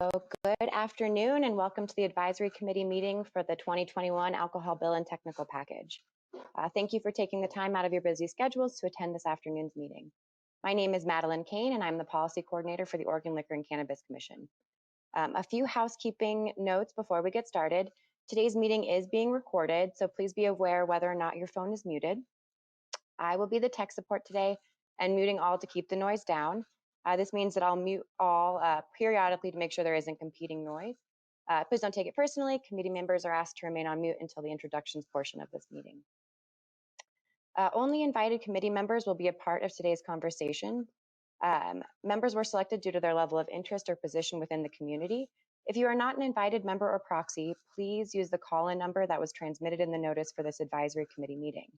Good afternoon and welcome to the Advisory Committee meeting for the 2021 Alcohol Bill and Technical Package. Thank you for taking the time out of your busy schedules to attend this afternoon's meeting. My name is Madeline Kane and I'm the Policy Coordinator for the Oregon Liquor and Cannabis Commission. A few housekeeping notes before we get started. Today's meeting is being recorded, so please be aware whether or not your phone is muted. I will be the tech support today and muting all to keep the noise down. This means that I'll mute all periodically to make sure there isn't competing noise. Please don't take it personally. Committee members are asked to remain on mute until the introductions portion of this meeting. Only invited committee members will be a part of today's conversation. Members were selected due to their level of interest or position within the community. If you are not an invited member or proxy, please use the call-in number that was transmitted in the notice for this advisory committee meeting.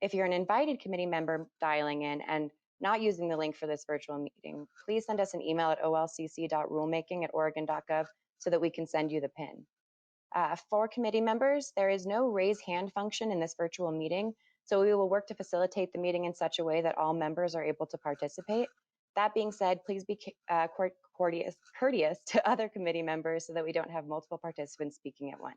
If you're an invited committee member dialing in and not using the link for this virtual meeting, please send us an email at olcc.rulemaking@oregon.gov so that we can send you the PIN. For committee members, there is no raise hand function in this virtual meeting, so we will work to facilitate the meeting in such a way that all members are able to participate. That being said, please be courteous to other committee members so that we don't have multiple participants speaking at once.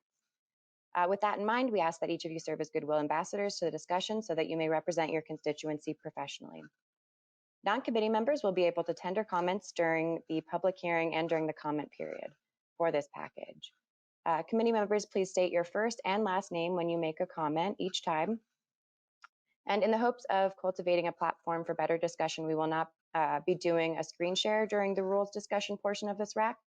With that in mind, we ask that each of you serve as goodwill ambassadors to the discussion so that you may represent your constituency professionally. Non-committee members will be able to tender comments during the public hearing and during the comment period for this package. Committee members, please state your first and last name when you make a comment each time. And in the hopes of cultivating a platform for better discussion, we will not be doing a screen share during the rules discussion portion of this RAC.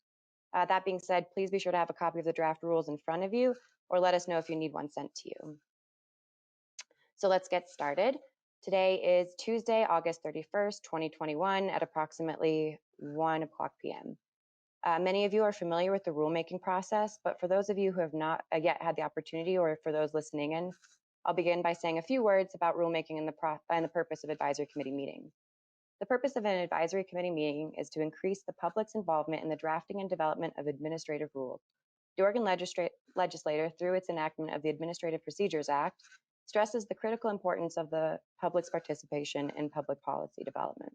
That being said, please be sure to have a copy of the draft rules in front of you or let us know if you need one sent to you. So let's get started. Today is Tuesday, August 31st, 2021 at approximately 1 o'clock p.m. Many of you are familiar with the rulemaking process, but for those of you who have not yet had the opportunity or for those listening in, I'll begin by saying a few words about rulemaking and the purpose of advisory committee meetings. The purpose of an advisory committee meeting is to increase the public's involvement in the drafting and development of administrative rules. The Oregon legislature, through its enactment of the Administrative Procedures Act, stresses the critical importance of the public's participation in public policy development.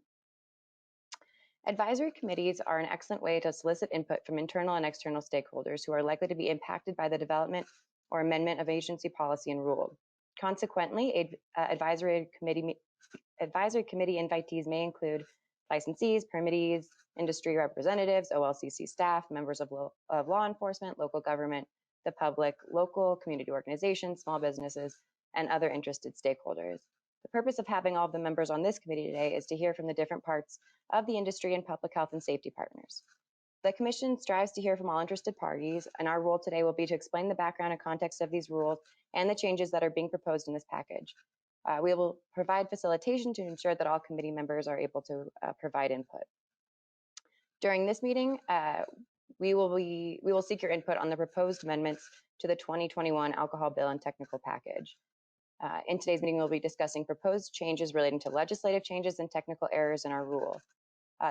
Advisory committees are an excellent way to solicit input from internal and external stakeholders who are likely to be impacted by the development or amendment of agency policy and rule. Consequently, advisory committee invitees may include licensees, permittees, industry representatives, OLCC staff, members of law enforcement, local government, the public, local community organizations, small businesses, and other interested stakeholders. The purpose of having all of the members on this committee today is to hear from the different parts of the industry and public health and safety partners. The Commission strives to hear from all interested parties, and our role today will be to explain the background and context of these rules and the changes that are being proposed in this package. We will provide facilitation to ensure that all committee members are able to provide input. During this meeting, we will seek your input on the proposed amendments to the 2021 Alcohol Bill and Technical Package. In today's meeting, we'll be discussing proposed changes relating to legislative changes and technical errors in our rule.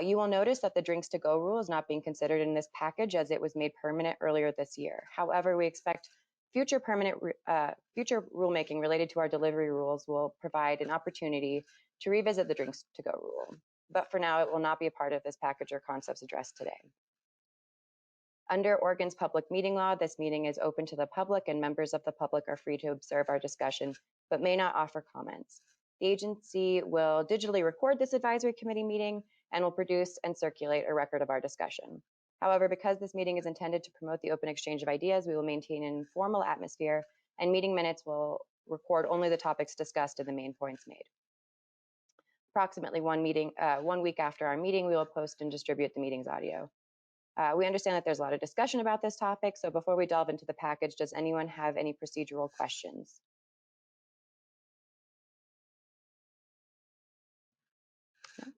You will notice that the drinks to go rule is not being considered in this package as it was made permanent earlier this year. However, we expect future rulemaking related to our delivery rules will provide an opportunity to revisit the drinks to go rule. But for now, it will not be a part of this package or concepts addressed today. Under Oregon's public meeting law, this meeting is open to the public and members of the public are free to observe our discussion, but may not offer comments. The agency will digitally record this advisory committee meeting and will produce and circulate a record of our discussion. However, because this meeting is intended to promote the open exchange of ideas, we will maintain an informal atmosphere and meeting minutes will record only the topics discussed and the main points made. Approximately 1 week after our meeting, we will post and distribute the meeting's audio. We understand that there's a lot of discussion about this topic, so before we delve into the package, does anyone have any procedural questions? No?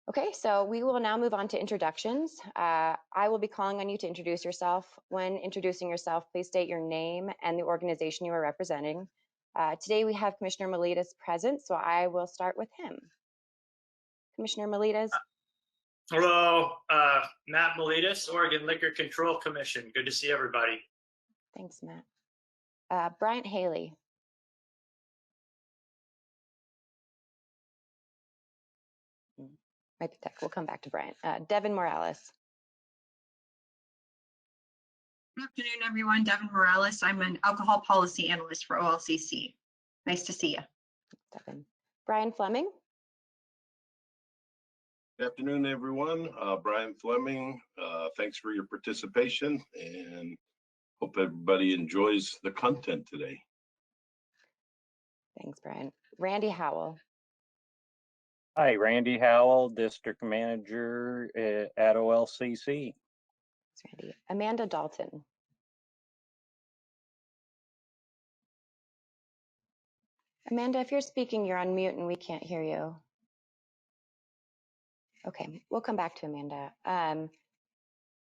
Okay, so we will now move on to introductions. I will be calling on you to introduce yourself. When introducing yourself, please state your name and the organization you are representing. Today we have Commissioner Militas present, so I will start with him. Commissioner Militas. Hello, Matt Militas, Oregon Liquor Control Commission. Good to see everybody. Thanks, Matt. Bryant Haley. Might be tech. We'll come back to Bryant. Devin Morales. Good afternoon, everyone. Devin Morales. I'm an alcohol policy analyst for OLCC. Nice to see you. Devin. Brian Fleming. Good afternoon, everyone. Brian Fleming. Thanks for your participation and hope everybody enjoys the content today. Thanks, Brian. Randy Howell. Hi, Randy Howell, District Manager at OLCC. Thanks, Randy. Amanda Dalton. Amanda, if you're speaking, you're on mute and we can't hear you. Okay, we'll come back to Amanda.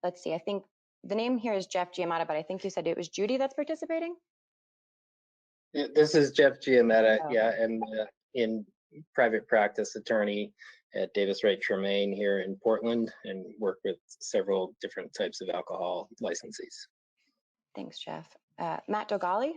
Let's see, I think the name here is Jeff Giamatti, but I think you said it was Judy that's participating? Yeah, this is Jeff Giametta. Oh. Yeah, I'm in private practice attorney at Davis Wright Tremaine here in Portland and work with several different types of alcohol licensees. Thanks, Jeff. Matt Dogali.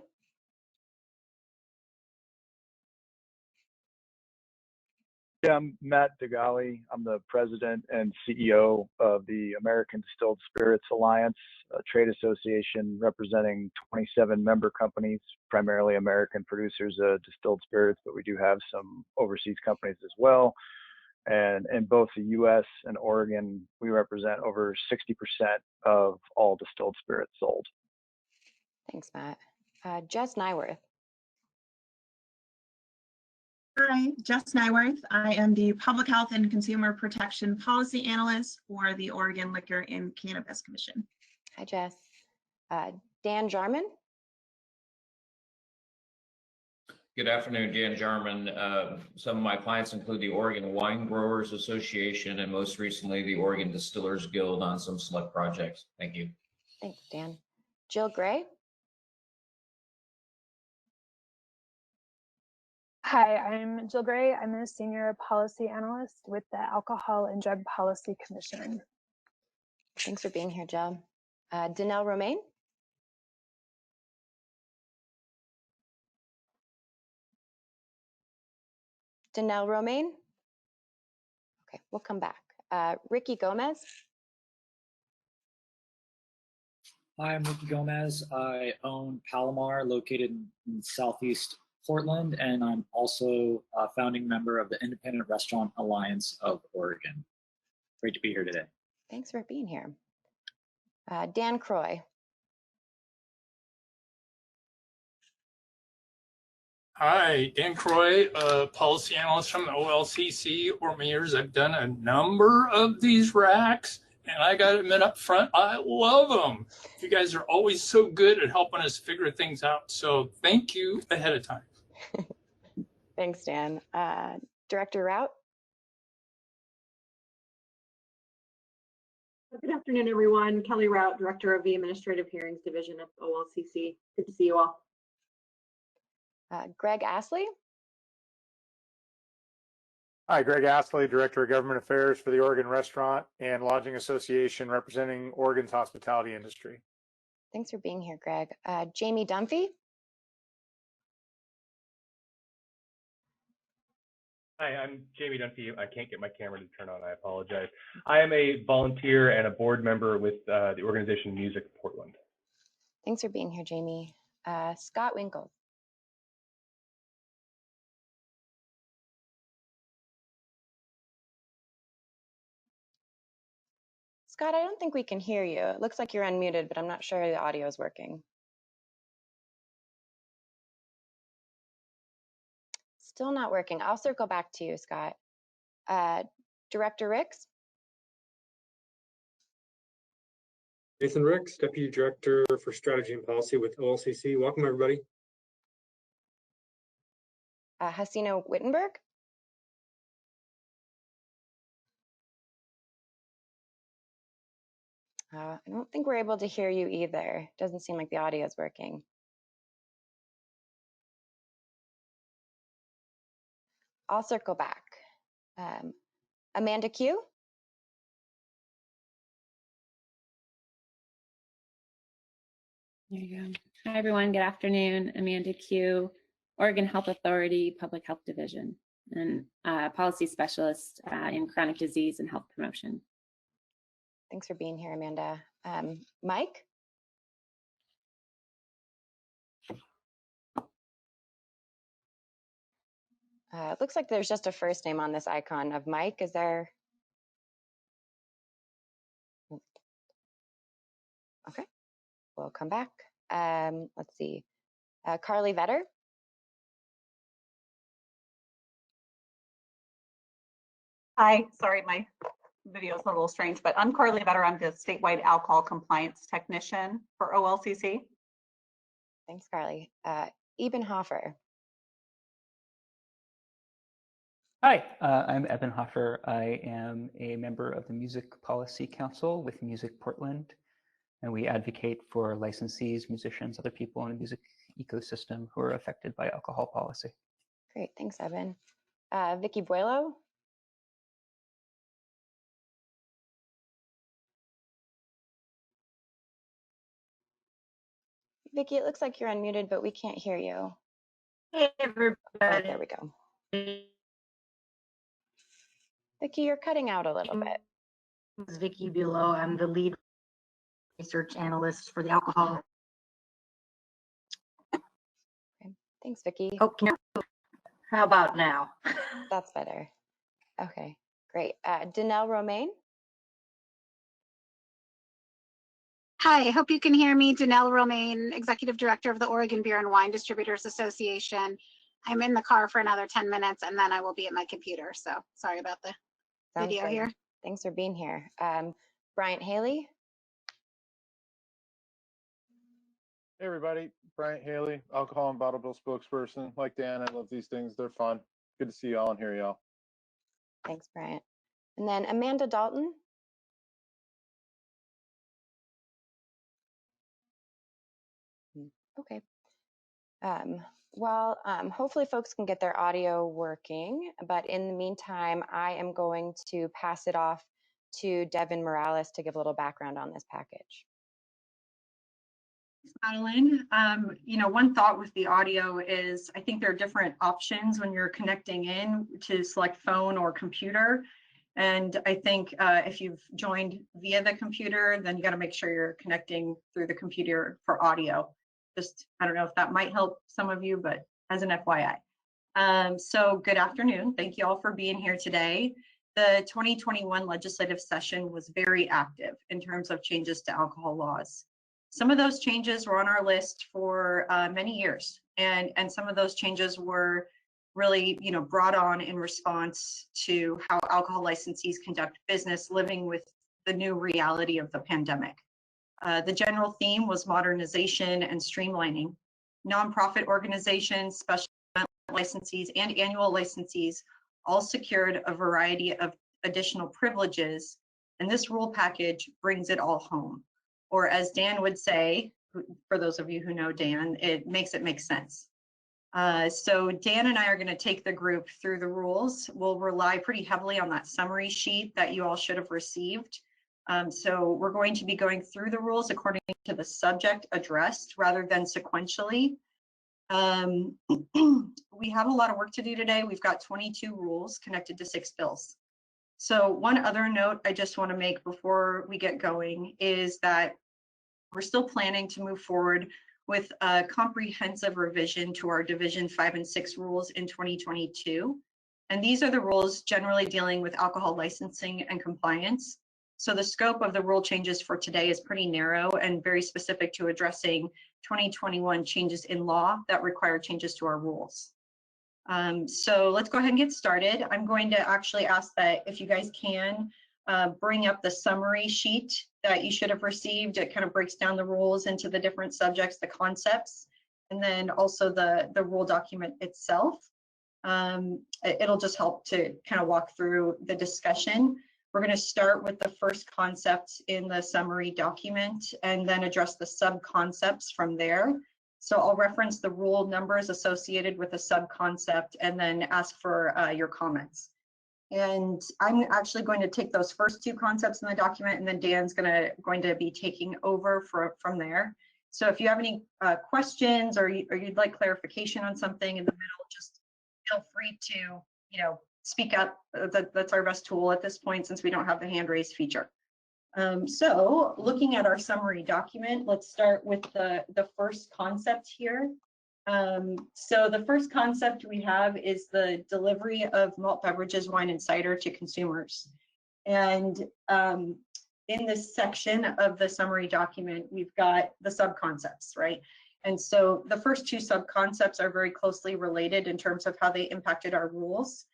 Yeah, I'm Matt Dogali. I'm the president and CEO of the American Distilled Spirits Alliance, a trade association representing 27 member companies, primarily American producers of distilled spirits, but we do have some overseas companies as well. And in both the US and Oregon, we represent over 60% of all distilled spirits sold. Thanks, Matt. Jess Nyworth. Hi, Jess Nyworth. I am the Public Health and Consumer Protection Policy Analyst for the Oregon Liquor and Cannabis Commission. Hi, Jess. Dan Jarman. Good afternoon, Dan Jarman. Some of my clients include the Oregon Wine Growers Association and most recently the Oregon Distillers Guild on some select projects. Thank you. Thanks, Dan. Jill Gray. Hi, I'm Jill Gray. I'm a senior policy analyst with the Alcohol and Drug Policy Commission. Thanks for being here, Jill. Danelle Romaine. Danelle Romaine. Okay, we'll come back. Ricky Gomez. Hi, I'm Ricky Gomez. I own Palomar, located in Southeast Portland, and I'm also a founding member of the Independent Restaurant Alliance of Oregon. Great to be here today. Thanks for being here. Dan Croy. Hi, Dan Croy, policy analyst from the OLCC. Over my years, I've done a number of these racks, and I got to admit up front, I love them. You guys are always so good at helping us figure things out. So thank you ahead of time. Thanks, Dan. Director Rout. Good afternoon, everyone. Kelly Rout, Director of the Administrative Hearings Division at OLCC. Good to see you all. Greg Astley. Hi, Greg Astley, Director of Government Affairs for the Oregon Restaurant and Lodging Association, representing Oregon's hospitality industry. Thanks for being here, Greg. Jamie Dunphy. Hi, I'm Jamie Dunphy. I can't get my camera to turn on. I apologize. I am a volunteer and a board member with the organization Music Portland. Thanks for being here, Jamie. Scott Winkle. Scott, I don't think we can hear you. It looks like you're unmuted, but I'm not sure the audio is working. Still not working. I'll circle back to you, Scott. Director Ricks. Nathan Ricks, Deputy Director for Strategy and Policy with OLCC. Welcome, everybody. Hasina Wittenberg. I don't think we're able to hear you either. Doesn't seem like the audio is working. I'll circle back. Amanda Q. There you go. Hi, everyone. Good afternoon. Amanda Q, Oregon Health Authority Public Health Division, and policy specialist in chronic disease and health promotion. Thanks for being here, Amanda. Mike? It looks like there's just a first name on this icon of Mike. Is there? Okay, we'll come back. Let's see. Carly Vetter. Hi, sorry, my video is a little strange, but I'm Carly Vetter. I'm the statewide alcohol compliance technician for OLCC. Thanks, Carly. Eben Hoffer. Hi, I'm Eben Hoffer. I am a member of the Music Policy Council with Music Portland, and we advocate for licensees, musicians, other people in the music ecosystem who are affected by alcohol policy. Great, thanks, Eben. Vicky Buelo. Vicky, it looks like you're unmuted, but we can't hear you. Hey, everybody. Oh, there we go. Vicky, you're cutting out a little bit. This is Vicky Bulow. I'm the lead research analyst for the alcohol. Okay. Thanks, Vicky. Oh, how about now? That's better. Okay, great. Danelle Romaine. Hi, I hope you can hear me. Danelle Romaine, Executive Director of the Oregon Beer and Wine Distributors Association. I'm in the car for another 10 minutes and then I will be at my computer. So sorry about the video good. here. Thanks for being here. Bryant Haley. Hey everybody, Bryant Haley, alcohol and bottle bill spokesperson. Like Dan, I love these things. They're fun. Good to see y'all and hear y'all. Thanks, Bryant. And then Amanda Dalton. Okay. Well, hopefully folks can get their audio working, but in the meantime, I am going to pass it off to Devin Morales to give a little background on this package. Madeline, one thought with the audio is I think there are different options when you're connecting in to select phone or computer. And I think if you've joined via the computer, then you got to make sure you're connecting through the computer for audio. Just, I don't know if that might help some of you, but as an FYI. So good afternoon. Thank you all for being here today. The 2021 legislative session was very active in terms of changes to alcohol laws. Some of those changes were on our list for many years, and some of those changes were really, brought on in response to how alcohol licensees conduct business living with the new reality of the pandemic. The general theme was modernization and streamlining. Nonprofit organizations, special licensees, and annual licensees all secured a variety of additional privileges, and this rule package brings it all home. Or as Dan would say, for those of you who know Dan, it makes it make sense. So Dan and I are going to take the group through the rules. We'll rely pretty heavily on that summary sheet that you all should have received. So we're going to be going through the rules according to the subject addressed rather than sequentially. We have a lot of work to do today. We've got 22 rules connected to 6 bills. So one other note I just want to make before we get going is that we're still planning to move forward with a comprehensive revision to our Division 5 and 6 rules in 2022. And these are the rules generally dealing with alcohol licensing and compliance. So the scope of the rule changes for today is pretty narrow and very specific to addressing 2021 changes in law that require changes to our rules. So let's go ahead and get started. I'm going to actually ask that if you guys can bring up the summary sheet that you should have received. It kind of breaks down the rules into the different subjects, the concepts, and then also the rule document itself. It'll just help to kind of walk through the discussion. We're going to start with the first concept in the summary document and then address the sub-concepts from there. So I'll reference the rule numbers associated with the sub-concept and then ask for your comments. And I'm actually going to take those first 2 concepts in the document, and then Dan's going to be taking over from there. So if you have any questions or you'd like clarification on something in the middle, just feel free to speak up. That's our best tool at this point since we don't have the hand raise feature. So looking at our summary document, let's start with the first concept here. So the first concept we have is the delivery of malt beverages, wine and cider to consumers. And in this section of the summary document, we've got the sub-concepts, right? And so the first two sub-concepts are very closely related in terms of how they impacted our rules.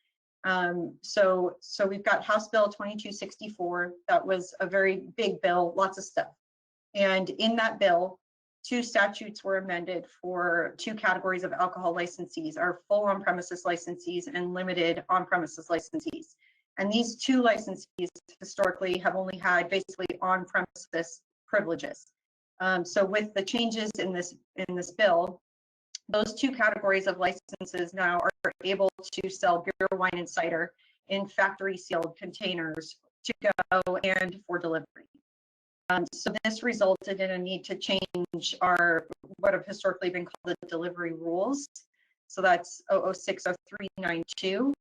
So we've got House Bill 2264. That was a very big bill, lots of stuff. And in that bill, two statutes were amended for two categories of alcohol licensees, our full on-premises licensees and limited on-premises licensees. And these two licensees historically have only had basically on-premises privileges. So with the changes in this bill, those two categories of licenses now are able to sell beer, wine, and cider in factory sealed containers to go and for delivery. So this resulted in a need to change what have historically been called the delivery rules. So that's 0060392.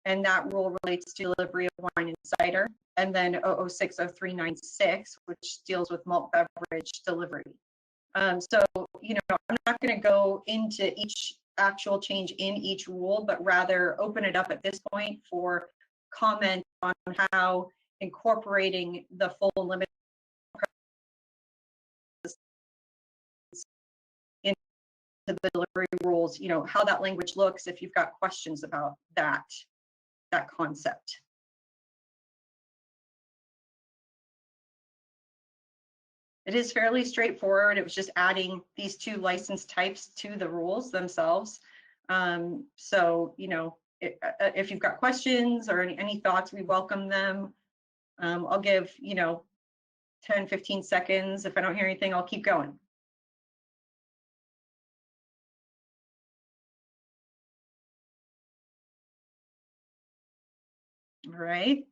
And that rule relates to delivery of wine and cider. And then 0060396, which deals with malt beverage delivery. So, I'm not going to go into each actual change in each rule, but rather open it up at this point for comment on how incorporating the full and limited into the delivery rules, how that language looks, if you've got questions about that concept. It is fairly straightforward. It was just adding these two license types to the rules themselves. So, if you've got questions or any thoughts, we welcome them. I'll give, 10, 15 seconds. If I don't hear anything, I'll keep going. All right.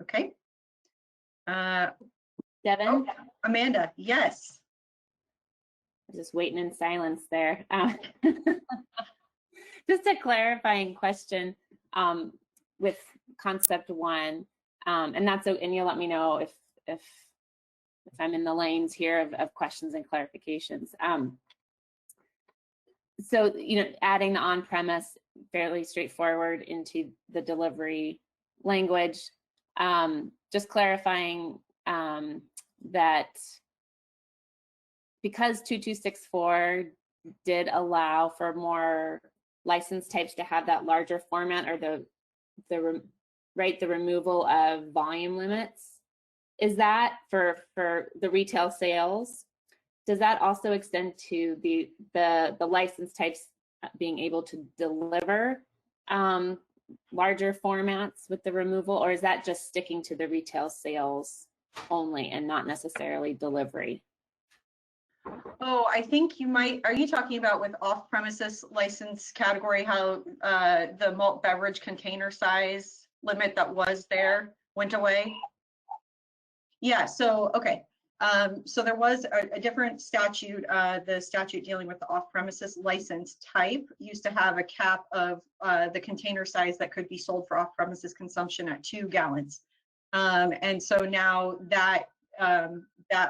Okay. Devin? Oh, Amanda, yes. I was just waiting in silence there. Just a clarifying question with concept one, and you'll let me know if I'm in the lanes here of questions and clarifications. So, adding the on-premise, fairly straightforward into the delivery language. Just clarifying that because 2264 did allow for more license types to have that larger format, or the removal of volume limits, is that for the retail sales? Does that also extend to the license types being able to deliver larger formats with the removal, or is that just sticking to the retail sales only and not necessarily delivery? Oh, I think you might, are you talking about with off-premises license category, how the malt beverage container size limit that was there went away? Yeah, so, okay. So there was a different statute, the statute dealing with the off-premises license type used to have a cap of the container size that could be sold for off-premises consumption at 2 gallons. And so now that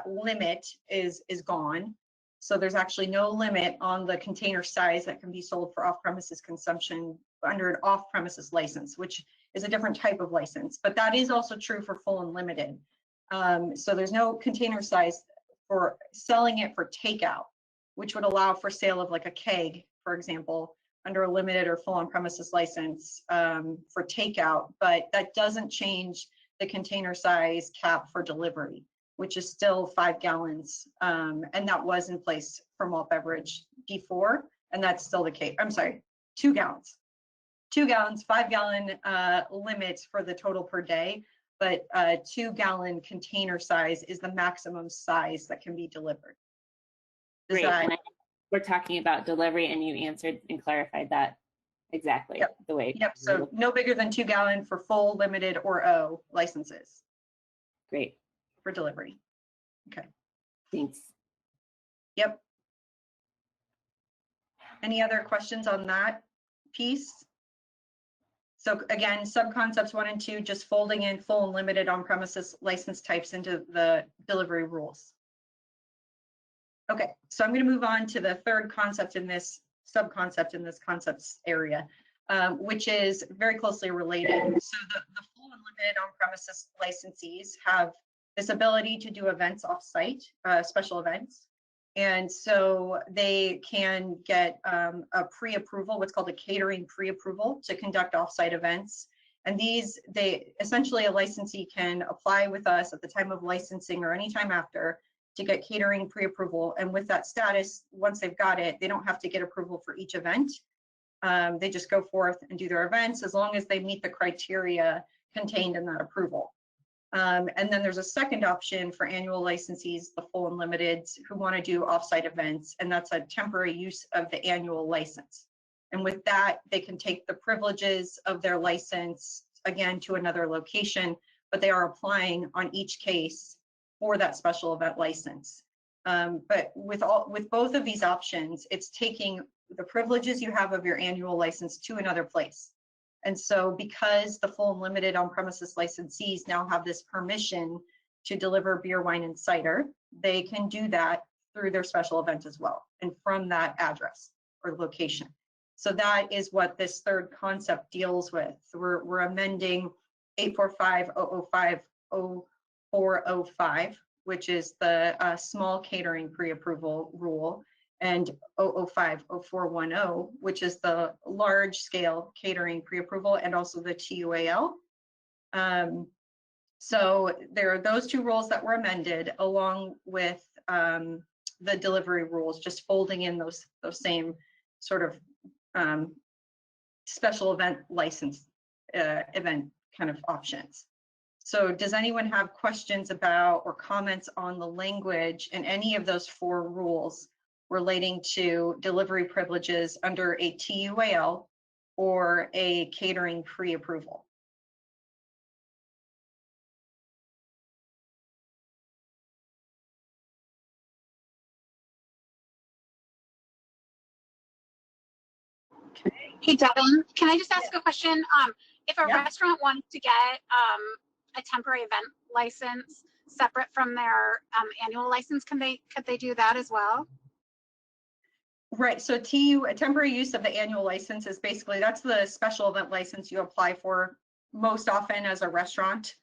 limit is gone. So there's actually no limit on the container size that can be sold for off-premises consumption under an off-premises license, which is a different type of license. But that is also true for full and limited. So there's no container size for selling it for takeout, which would allow for sale of like a keg, for example, under a limited or full on-premises license for takeout. But that doesn't change the container size cap for delivery, which is still 5 gallons. And that was in place for malt beverage before, and that's still the case. I'm sorry, 2 gallons. 2 gallons, 5 gallon limits for the total per day, but 2 gallon container size is the maximum size that can be delivered. Great, and we're talking about delivery, and you answered and clarified that exactly the way. Yep, so no bigger than 2 gallon for full, limited, or O licenses. Great. For delivery. Okay. Thanks. Yep. Any other questions on that piece? So again, sub-concepts 1 and 2, just folding in full and limited on-premises license types into the delivery rules. Okay, so I'm going to move on to the third concept in this sub-concept in this concepts area, which is very closely related. So the full and limited on-premises licensees have this ability to do events off-site, special events. And so they can get a pre-approval, what's called a catering pre-approval to conduct off-site events. And essentially a licensee can apply with us at the time of licensing or anytime after to get catering pre-approval. And with that status, once they've got it, they don't have to get approval for each event. They just go forth and do their events as long as they meet the criteria contained in that approval. And then there's a second option for annual licensees, the full and limited, who want to do offsite events, and that's a temporary use of the annual license. And with that, they can take the privileges of their license, again, to another location, but they are applying on each case for that special event license. But with both of these options, it's taking the privileges you have of your annual license to another place. And so because the full and limited on-premises licensees now have this permission to deliver beer, wine, and cider, they can do that through their special event as well, and from that address or location. So that is what this third concept deals with. So we're amending 845-005-0405, which is the small catering pre-approval rule, and 005-0410, which is the large scale catering pre-approval, and also the TUAL. So there are those two rules that were amended, along with the delivery rules, just folding in those same sort of special event license event kind of options. So does anyone have questions about or comments on the language in any of those four rules relating to delivery privileges under a TUAL or a catering pre-approval? Hey, Devin, can I just ask a question? If a restaurant wants to get a temporary event license separate from their annual license, could they do that as well? Right, so a temporary use of the annual license is basically, that's the special event license you apply for most often as a restaurant,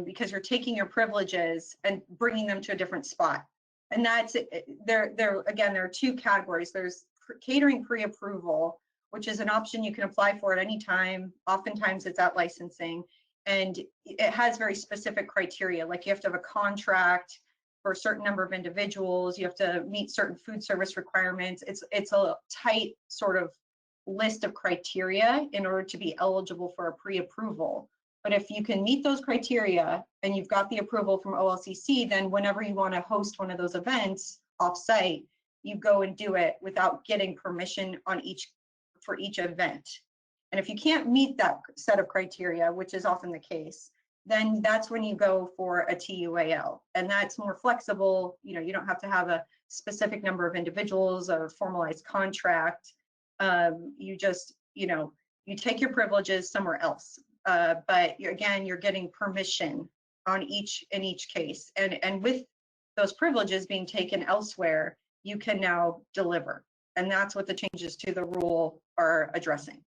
because you're taking your privileges and bringing them to a different spot. And that's, again, there are two categories. There's catering pre-approval, which is an option you can apply for at any time. Oftentimes it's at licensing, and it has very specific criteria, like you have to have a contract for a certain number of individuals, you have to meet certain food service requirements. It's a tight sort of list of criteria in order to be eligible for a pre-approval. But if you can meet those criteria and you've got the approval from OLCC, then whenever you want to host one of those events off-site, you go and do it without getting permission for each event. And if you can't meet that set of criteria, which is often the case, then that's when you go for a TUAL. And that's more flexible. You know, you don't have to have a specific number of individuals, a formalized contract. You just, you take your privileges somewhere else. But again, you're getting permission in each case. And with those privileges being taken elsewhere, you can now deliver. And that's what the changes to the rule are addressing.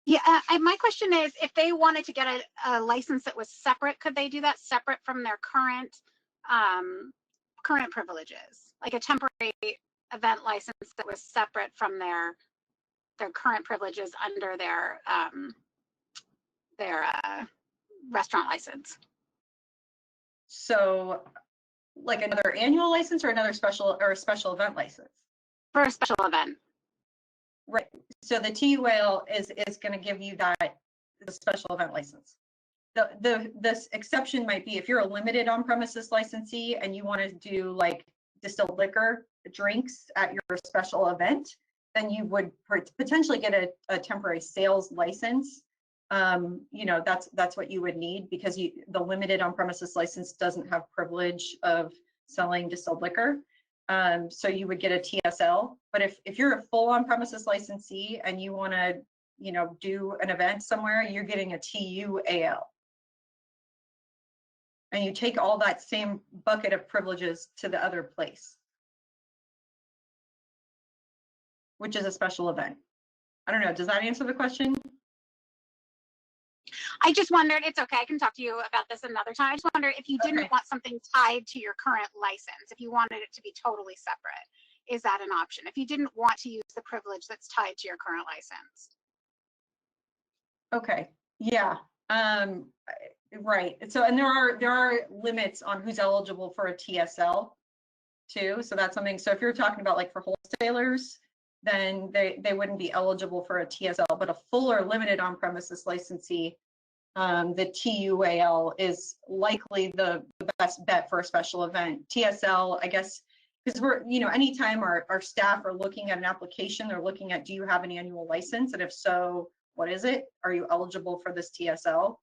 Yeah, my question is, if they wanted to get a license that was separate, could they do that separate from their current privileges? Like a temporary event license that was separate from their current privileges under their restaurant license. So like another annual license or another special event license? For a special event. Right. So the TUAL is going to give you the special event license. This exception might be if you're a limited on-premises licensee and you want to do like distilled liquor drinks at your special event, then you would potentially get a temporary sales license. That's what you would need, because the limited on-premises license doesn't have privilege of selling distilled liquor. So you would get a TSL. But if you're a full on-premises licensee and you want to, do an event somewhere, you're getting a TUAL. and you take all that same bucket of privileges to the other place, which is a special event. I don't know, does that answer the question? I just wondered, it's okay, I can talk to you about this another time. I just wondered if you didn't want something tied to your current license, if you wanted it to be totally separate, is that an option? If you didn't want to use the privilege that's tied to your current license? Okay, yeah, right. So, and there are limits on who's eligible for a TSL too. So that's something, so if you're talking about like for wholesalers, then they wouldn't be eligible for a TSL, but a full or limited on-premises licensee, the TUAL is likely the best bet for a special event. TSL, I guess, because we're, you know, anytime our staff are looking at an application, they're looking at, do you have an annual license? And if so, what is it? Are you eligible for this TSL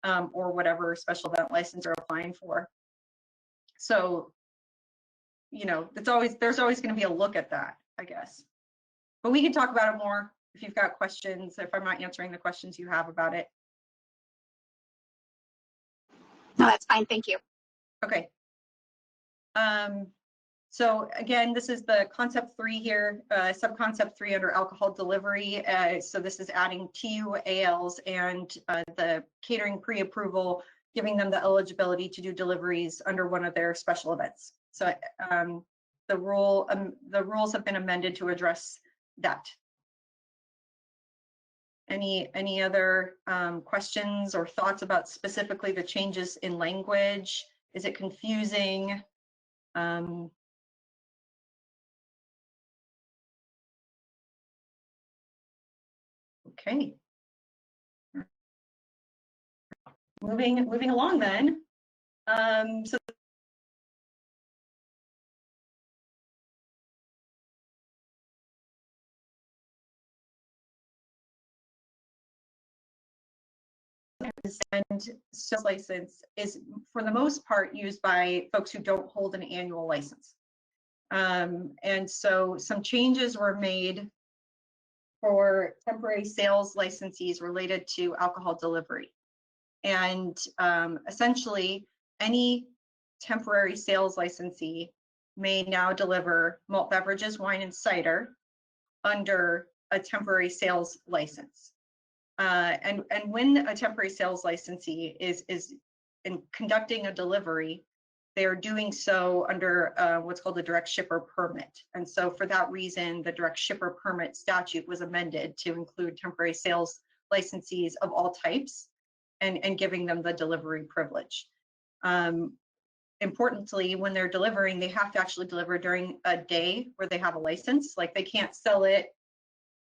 or whatever special event license you're applying for? So, you know, there's always going to be a look at that, I guess. But we can talk about it more if you've got questions, if I'm not answering the questions you have about it. No, that's fine. Thank you. Okay. So again, this is the concept 3 here, subconcept 3 under alcohol delivery. So this is adding TUALs and the catering pre-approval, giving them the eligibility to do deliveries under one of their special events. So the rules have been amended to address that. Any other questions or thoughts about specifically the changes in language? Is it confusing? Okay. Moving along then. So and sales license is for the most part used by folks who don't hold an annual license. And so some changes were made for temporary sales licensees related to alcohol delivery. And essentially any temporary sales licensee may now deliver malt beverages, wine and cider under a temporary sales license. And when a temporary sales licensee is in conducting a delivery, they are doing so under what's called a direct shipper permit. And so for that reason, the direct shipper permit statute was amended to include temporary sales licensees of all types and giving them the delivery privilege. Importantly, when they're delivering, they have to actually deliver during a day where they have a license. Like they can't sell it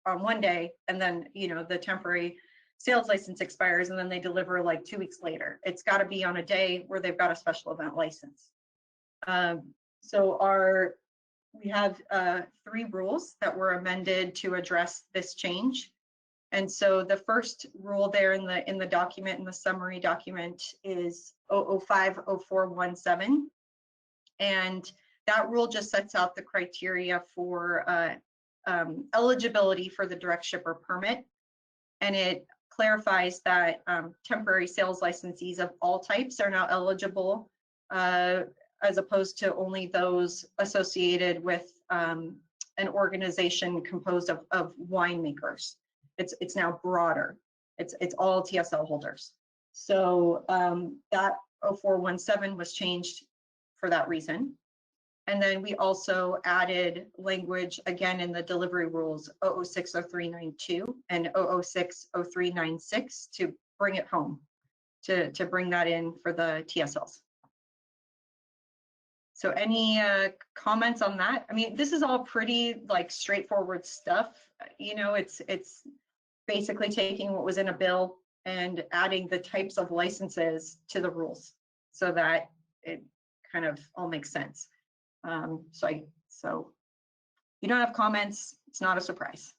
on one day and then, you know, the temporary sales license expires and then they deliver like 2 weeks later. It's got to be on a day where they've got a special event license. So we have 3 rules that were amended to address this change. And so the first rule there in the document, in the summary document, is 0050417. And that rule just sets out the criteria for eligibility for the direct shipper permit. And it clarifies that temporary sales licensees of all types are now eligible, as opposed to only those associated with an organization composed of winemakers. It's now broader. It's all TSL holders. So that 0417 was changed for that reason. And then we also added language again in the delivery rules 0060392 and 0060396 to bring it home, to bring that in for the TSLs. So any comments on that? I mean, this is all pretty like straightforward stuff. You know, it's basically taking what was in a bill and adding the types of licenses to the rules so that it kind of all makes sense. So you don't have comments, it's not a surprise.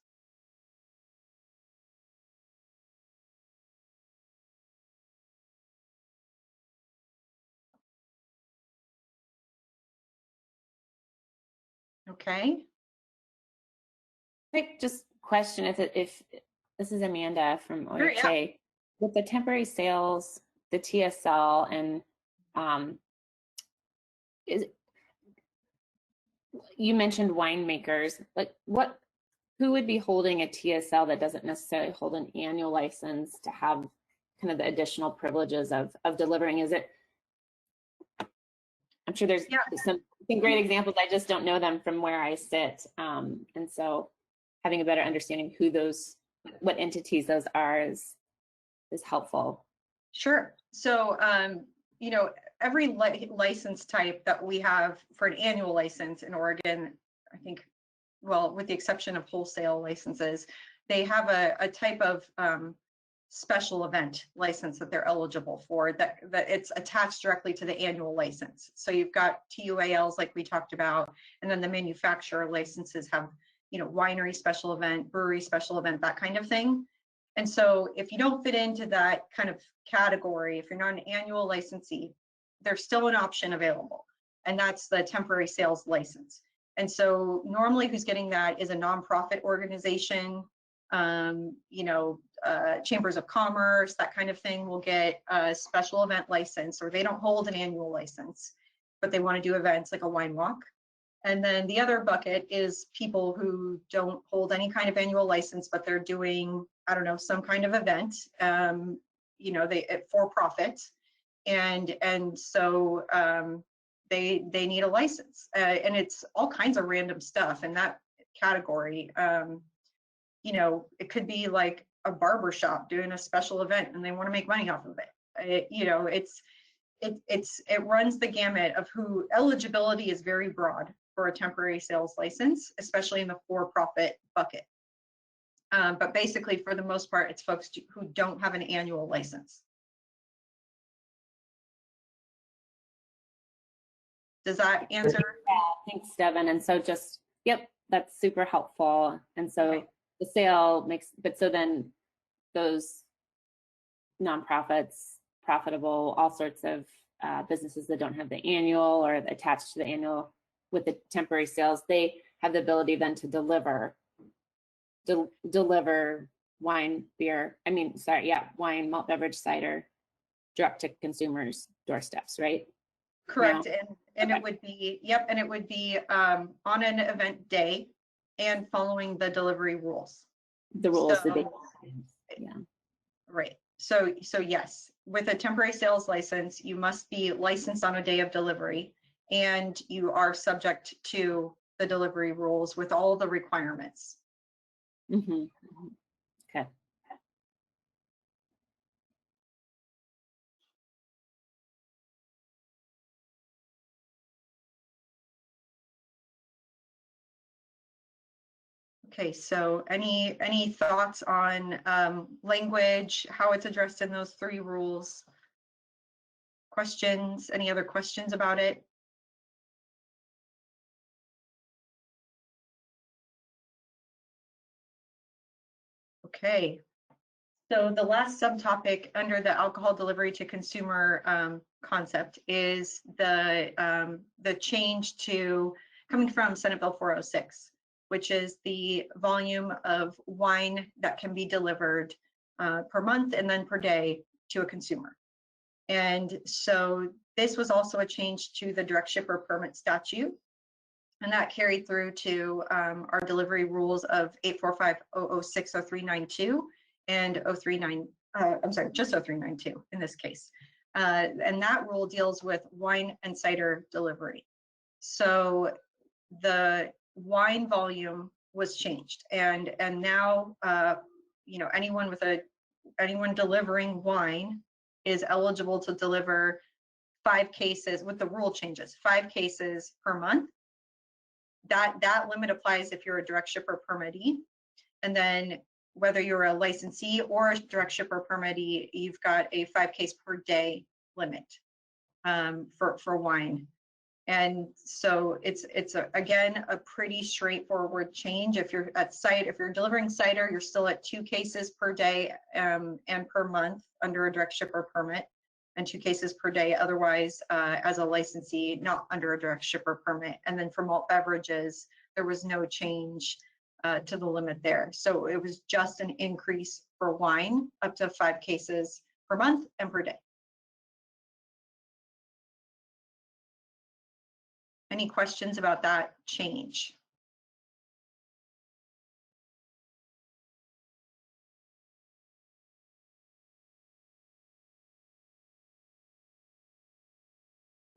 Okay. Quick, just question if this is Amanda from OHA. Sure, yeah. With the temporary sales, the TSL, and You mentioned winemakers, like who would be holding a TSL that doesn't necessarily hold an annual license to have kind of the additional privileges of delivering? Is it, I'm sure there's some great examples, I just don't know them from where I sit. And so having a better understanding who those, what entities those are is helpful. Sure. So, you know, every license type that we have for an annual license in Oregon, I think, well, with the exception of wholesale licenses, they have a type of special event license that they're eligible for, that it's attached directly to the annual license. So you've got TUALs like we talked about, and then the manufacturer licenses have, you know, winery special event, brewery special event, that kind of thing. And so if you don't fit into that kind of category, if you're not an annual licensee, there's still an option available, and that's the temporary sales license. And so normally who's getting that is a nonprofit organization, you know, chambers of commerce, that kind of thing will get a special event license, or they don't hold an annual license, but they want to do events like a wine walk. And then the other bucket is people who don't hold any kind of annual license, but they're doing, I don't know, some kind of event, you know, they for profit. And so they need a license, and it's all kinds of random stuff in that category. You know, it could be like a barber shop doing a special event and they want to make money off of it. You know, it runs the gamut of who. Eligibility is very broad for a temporary sales license, especially in the for-profit bucket. But basically, for the most part, it's folks who don't have an annual license. Does that answer? Yeah, thanks, Devin. And so just, yep, that's super helpful. And so the sale makes, but so then those nonprofits, profitable, all sorts of businesses that don't have the annual or attached to the annual with the temporary sales, they have the ability then to deliver wine, beer, wine, malt beverage, cider, direct to consumers' doorsteps, right? Correct. No. And it would be, yep, and it would be on an event day and following the delivery rules. The rules, yeah. Right. So yes, with a temporary sales license, you must be licensed on a day of delivery, and you are subject to the delivery rules with all the requirements. Mm-hmm. Okay. Okay, so any thoughts on language, how it's addressed in those three rules? Questions? Any other questions about it? Okay, so the last subtopic under the alcohol delivery to consumer concept is the change to, coming from Senate Bill 406, which is the volume of wine that can be delivered per month and then per day to a consumer. And so this was also a change to the direct shipper permit statute, and that carried through to our delivery rules of 845-006-0392 and 039, just 0392 in this case. And that rule deals with wine and cider delivery. So the wine volume was changed, and now you know, anyone delivering wine is eligible to deliver 5 cases with the rule changes, 5 cases per month. That limit applies if you're a direct shipper permittee, and then whether you're a licensee or a direct shipper permittee, you've got a 5 case per day limit for wine. And so it's again a pretty straightforward change. If you're at site, if you're delivering cider, you're still at 2 cases per day and per month under a direct shipper permit, and 2 cases per day otherwise as a licensee not under a direct shipper permit. And then for malt beverages, there was no change to the limit there. So it was just an increase for wine up to 5 cases per month and per day. Any questions about that change?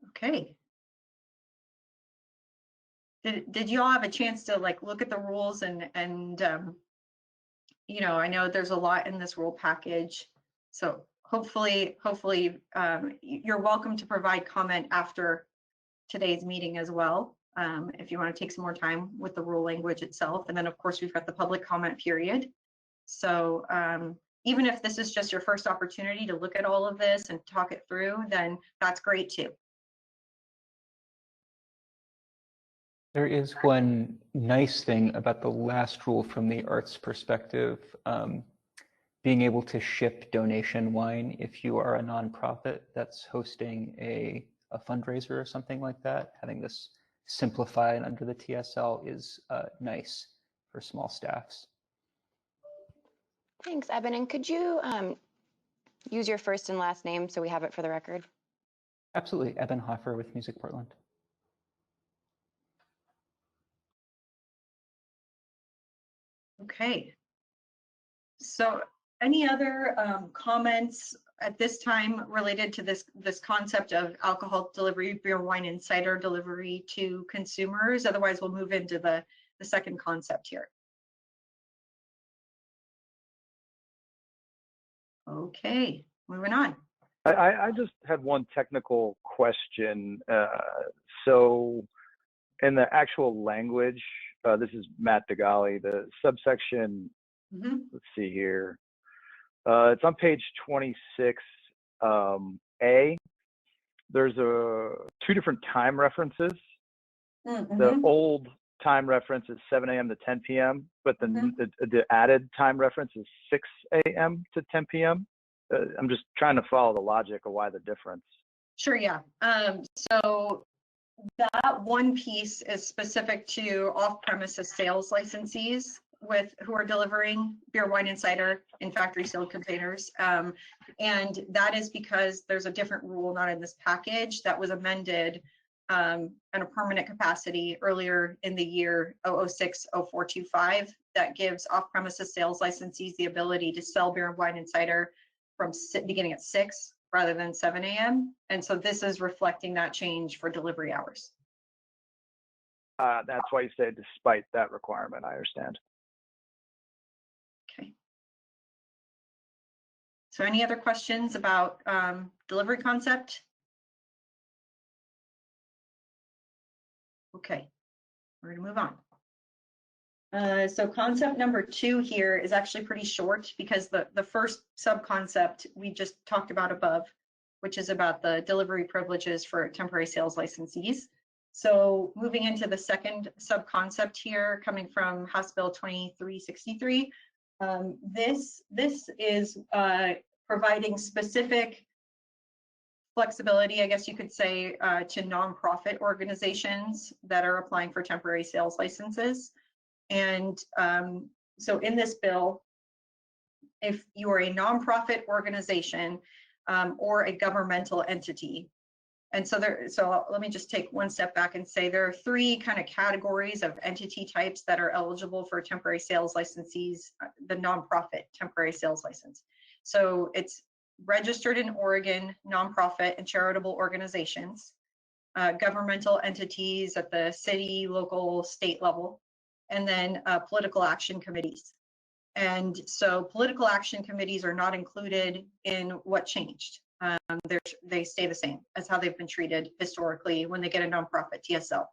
Okay. Did you all have a chance to like look at the rules and you know, I know there's a lot in this rule package, so hopefully you're welcome to provide comment after today's meeting as well, if you want to take some more time with the rule language itself. And then of course we've got the public comment period. So even if this is just your first opportunity to look at all of this and talk it through, then that's great too. There is one nice thing about the last rule from the arts perspective, being able to ship donation wine if you are a nonprofit that's hosting a fundraiser or something like that. Having this simplified under the TSL is nice for small staffs. Thanks, Eben. And could you use your first and last name so we have it for the record? Absolutely. Eben Hoffer with Music Portland. Okay. So any other comments at this time related to this concept of alcohol delivery, beer, wine, and cider delivery to consumers? Otherwise, we'll move into the second concept here. Okay, moving on. I just had one technical question. So in the actual language, this is Matt Degali, the subsection, let's see here. It's on page 26, A. There's two different time references. The old time reference is 7 a.m. to 10 p.m., but the added time reference is 6 a.m. to 10 p.m. I'm just trying to follow the logic of why the difference. Sure, yeah. So that one piece is specific to off-premises sales licensees who are delivering beer, wine, and cider in factory sealed containers. And that is because there's a different rule not in this package that was amended in a permanent capacity earlier in the year 006-0425 that gives off-premises sales licensees the ability to sell beer, wine, and cider from beginning at 6 rather than 7 a.m. And so this is reflecting that change for delivery hours. That's why you say despite that requirement, I understand. Okay. So any other questions about delivery concept? Okay, we're gonna move on. So concept number 2 here is actually pretty short because the first sub-concept we just talked about above, which is about the delivery privileges for temporary sales licensees. So moving into the second sub-concept here, coming from House Bill 2363, this is providing specific flexibility, I guess you could say, to nonprofit organizations that are applying for temporary sales licenses. And so in this bill, if you are a nonprofit organization or a governmental entity, and so let me just take one step back and say there are 3 kind of categories of entity types that are eligible for temporary sales licensees, the nonprofit temporary sales license. So it's registered in Oregon nonprofit and charitable organizations, governmental entities at the city, local, state level, and then political action committees. And so political action committees are not included in what changed. They stay the same as how they've been treated historically when they get a nonprofit TSL.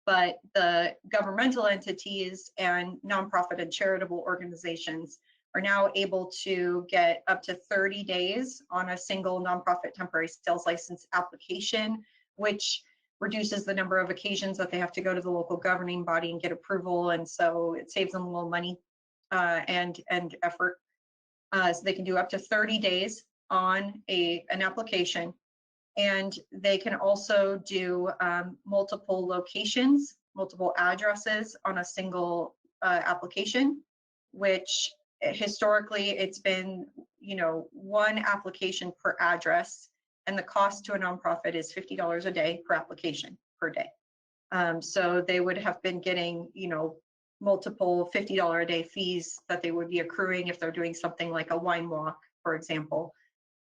But the governmental entities and nonprofit and charitable organizations are now able to get up to 30 days on a single nonprofit temporary sales license application, which reduces the number of occasions that they have to go to the local governing body and get approval. And so it saves them a little money and effort. So they can do up to 30 days on an application. And they can also do multiple locations, multiple addresses on a single application, which historically it's been, one application per address, and the cost to a nonprofit is $50 a day per application per day. So they would have been getting, multiple $50 a day fees that they would be accruing if they're doing something like a wine walk, for example,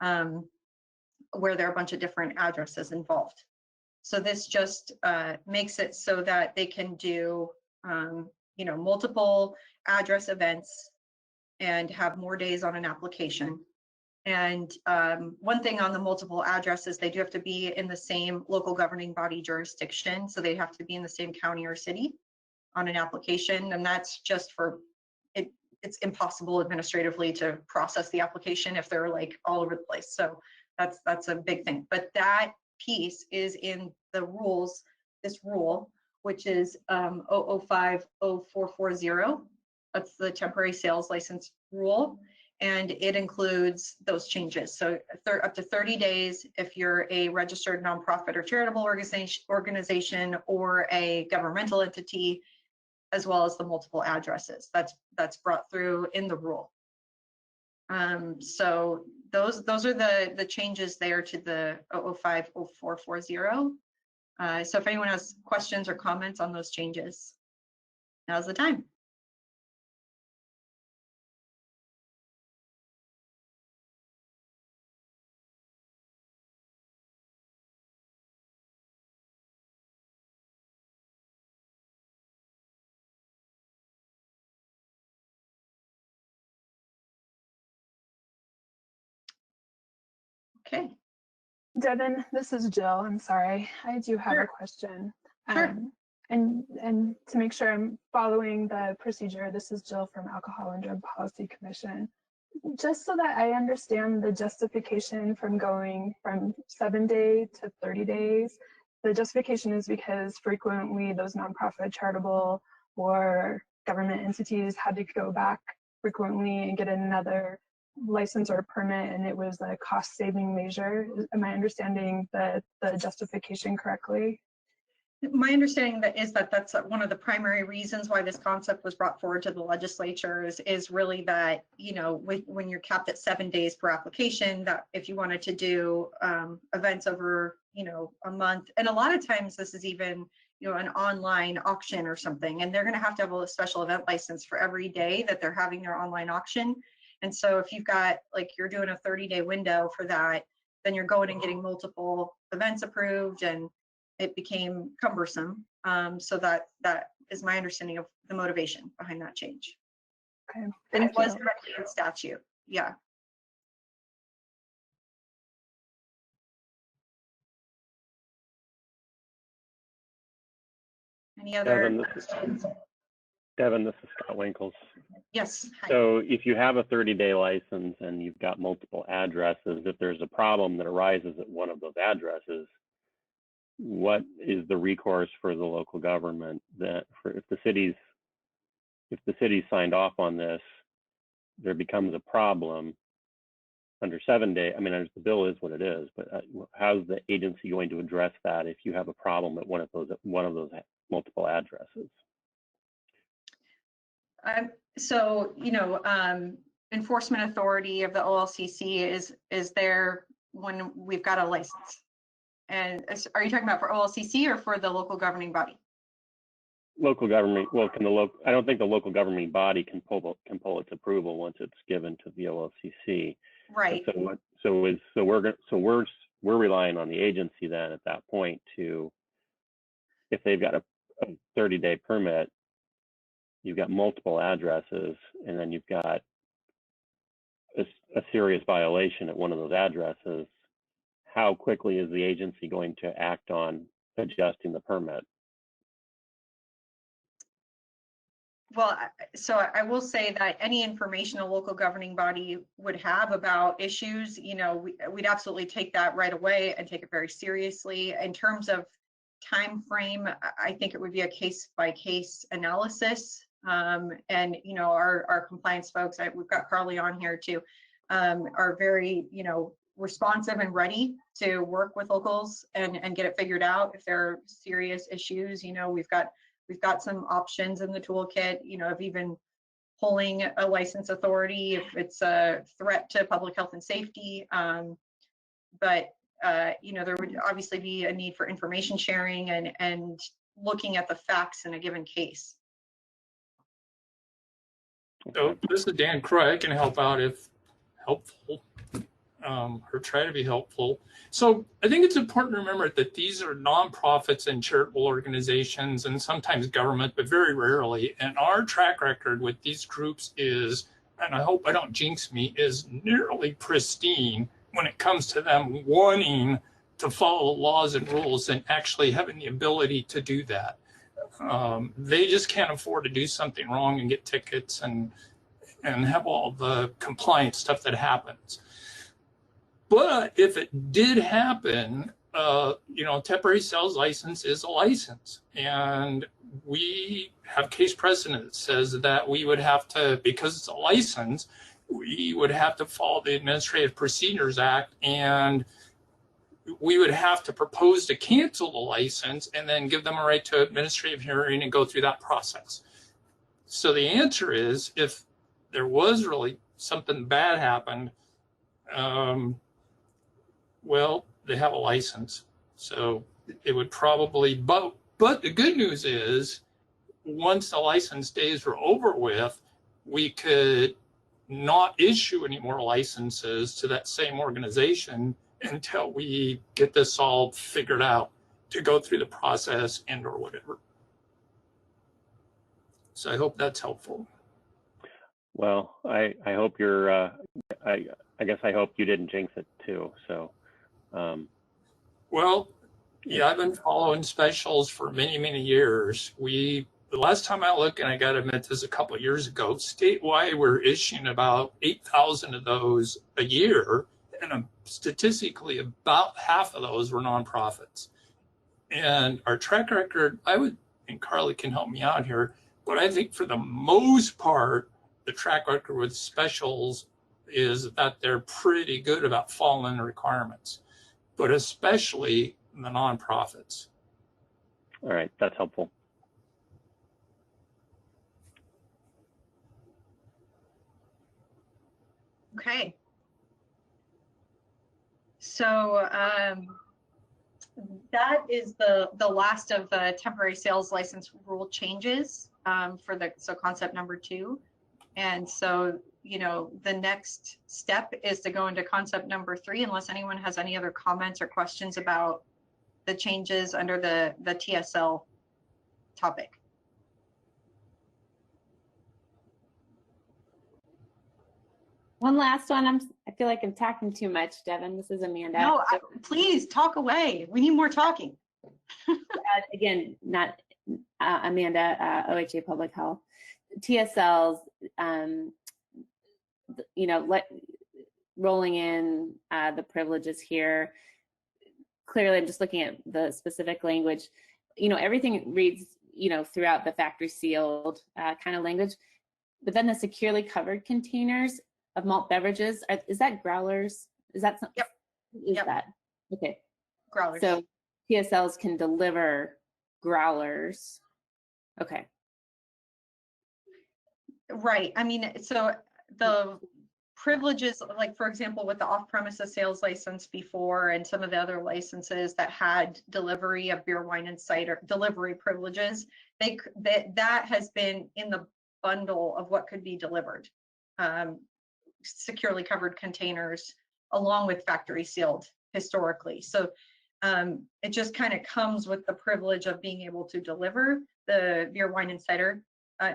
where there are a bunch of different addresses involved. So this just makes it so that they can do, multiple address events and have more days on an application. And one thing on the multiple addresses, they do have to be in the same local governing body jurisdiction. So they have to be in the same county or city on an application. And that's just for, it's impossible administratively to process the application if they're like all over the place. So that's a big thing. But that piece is in the rules, this rule, which is 0050-440. That's the temporary sales license rule. And it includes those changes. So up to 30 days if you're a registered nonprofit or charitable organization or a governmental entity, as well as the multiple addresses. That's brought through in the rule. So those are the changes there to the 0050-440. So if anyone has questions or comments on those changes, now's the time. Okay. Devin, this is Jill. I'm sorry. I do have a question. Sure. And to make sure I'm following the procedure, this is Jill from Alcohol and Drug Policy Commission. Just so that I understand the justification from going from 7-day to 30 days, the justification is because frequently those nonprofit, charitable, or government entities had to go back frequently and get another license or permit, and it was a cost-saving measure. Am I understanding the justification correctly? My understanding is that that's one of the primary reasons why this concept was brought forward to the legislature is really that, when you're capped at 7 days per application, that if you wanted to do events over, a month, and a lot of times this is even, an online auction or something, and they're going to have a special event license for every day that they're having their online auction. And so if you've got, you're doing a 30-day window for that, then you're going and getting multiple events approved, and it became cumbersome. So that is my understanding of the motivation behind that change. Okay. And it was directly in statute. Yeah. Any other questions? Devin, this is Scott Winkles. Yes. Hi. So if you have a 30-day license and you've got multiple addresses, if there's a problem that arises at one of those addresses, what is the recourse for the local government that if the city's signed off on this, there becomes a problem under 7 day? I mean, the bill is what it is, but how's the agency going to address that if you have a problem at one of those multiple addresses? So, enforcement authority of the OLCC is there when we've got a license. And are you talking about for OLCC or for the local governing body? Local government. Well, I don't think the local governing body can pull its approval once it's given to the OLCC. Right. And we're relying on the agency then at that point to, if they've got a 30-day permit, you've got multiple addresses, and then you've got a serious violation at one of those addresses, how quickly is the agency going to act on adjusting the permit? Well, so I will say that any information a local governing body would have about issues, we'd absolutely take that right away and take it very seriously. In terms of time frame, I think it would be a case-by-case analysis. And our compliance folks, we've got Carly on here too, are very responsive and ready to work with locals and get it figured out if there are serious issues. We've got some options in the toolkit, of even pulling a license authority if it's a threat to public health and safety. But there would obviously be a need for information sharing and looking at the facts in a given case. So this is Dan Croy. I can help out if helpful, or try to be helpful. So I think it's important to remember that these are nonprofits and charitable organizations and sometimes government, but very rarely. And our track record with these groups is, and I hope I don't jinx me, is nearly pristine when it comes to them wanting to follow laws and rules and actually having the ability to do that. They just can't afford to do something wrong and get tickets and have all the compliance stuff that happens. But if it did happen, temporary sales license is a license. And we have case precedent that says that we would have to, because it's a license, we would have to follow the Administrative Procedures Act, and we would have to propose to cancel the license and then give them a right to administrative hearing and go through that process. So the answer is, if there was really something bad happened, well, they have a license. So it would probably, but the good news is, once the license days were over with, we could not issue any more licenses to that same organization until we get this all figured out to go through the process and or whatever. So I hope that's helpful. Well, I hope you're, I guess I hope you didn't jinx it too, so. Well, yeah, I've been following specials for many, many years. The last time I looked, and I got to admit this a couple of years ago, statewide we're issuing about 8,000 of those a year, and statistically about half of those were nonprofits. And our track record, and Carly can help me out here, but I think for the most part, the track record with specials is that they're pretty good about following the requirements, but especially the nonprofits. All right, that's helpful. Okay. So that is the last of the temporary sales license rule changes for so concept number 2. And so, the next step is to go into concept number 3, unless anyone has any other comments or questions about the changes under the TSL topic. One last one. I feel like I'm talking too much, Devin. This is Amanda. No, please talk away. We need more talking. Again, not Amanda, OHA Public Health. TSLs, rolling in the privileges here. Clearly, I'm just looking at the specific language. Everything reads, throughout the factory sealed kind of language. But then the securely covered containers of malt beverages, is that growlers? Is that something? Yep. Is that? Okay. Growlers. So TSLs can deliver growlers. Okay. Right. I mean, so the privileges, like for example, with the off-premises sales license before and some of the other licenses that had delivery of beer, wine, and cider, delivery privileges, that has been in the bundle of what could be delivered. Securely covered containers along with factory sealed historically. So it just kind of comes with the privilege of being able to deliver the beer, wine, and cider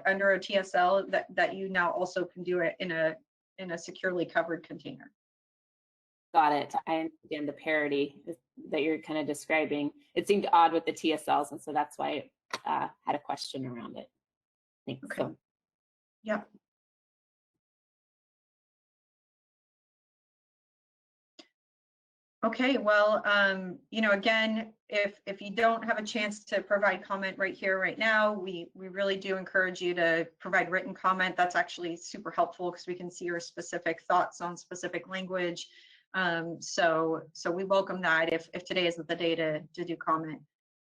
under a TSL that you now also can do it in a securely covered container. Got it. I understand the parity that you're kind of describing. It seemed odd with the TSLs, and so that's why I had a question around it. Thanks. Okay. So. Yeah. Okay, well, again, if you don't have a chance to provide comment right here, right now, we really do encourage you to provide written comment. That's actually super helpful because we can see your specific thoughts on specific language. So we welcome that if today isn't the day to do comment.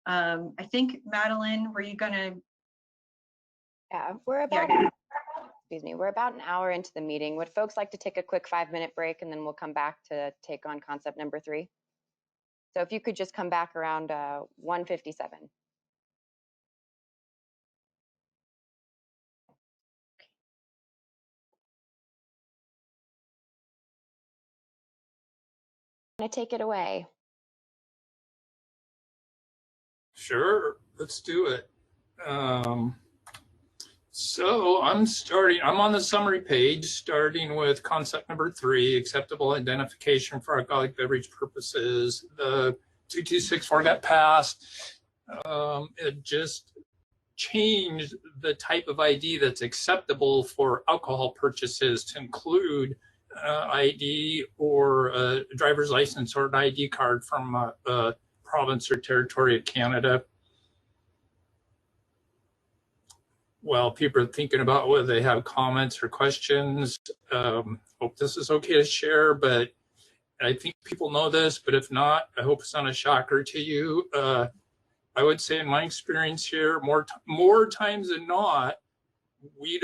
I think, Madeline, were you gonna? Yeah, we're about an hour into the meeting. Would folks like to take a quick 5-minute break, and then we'll come back to take on concept number 3? So if you could just come back around 1:57. Want to take it away? Sure, let's do it. So I'm on the summary page, starting with concept number 3, acceptable identification for alcoholic beverage purposes. The 2264 got passed. It just changed the type of ID that's acceptable for alcohol purchases to include ID or a driver's license or an ID card from a province or territory of Canada. While people are thinking about whether they have comments or questions, hope this is okay to share, but I think people know this, but if not, I hope it's not a shocker to you. I would say in my experience here, more times than not, we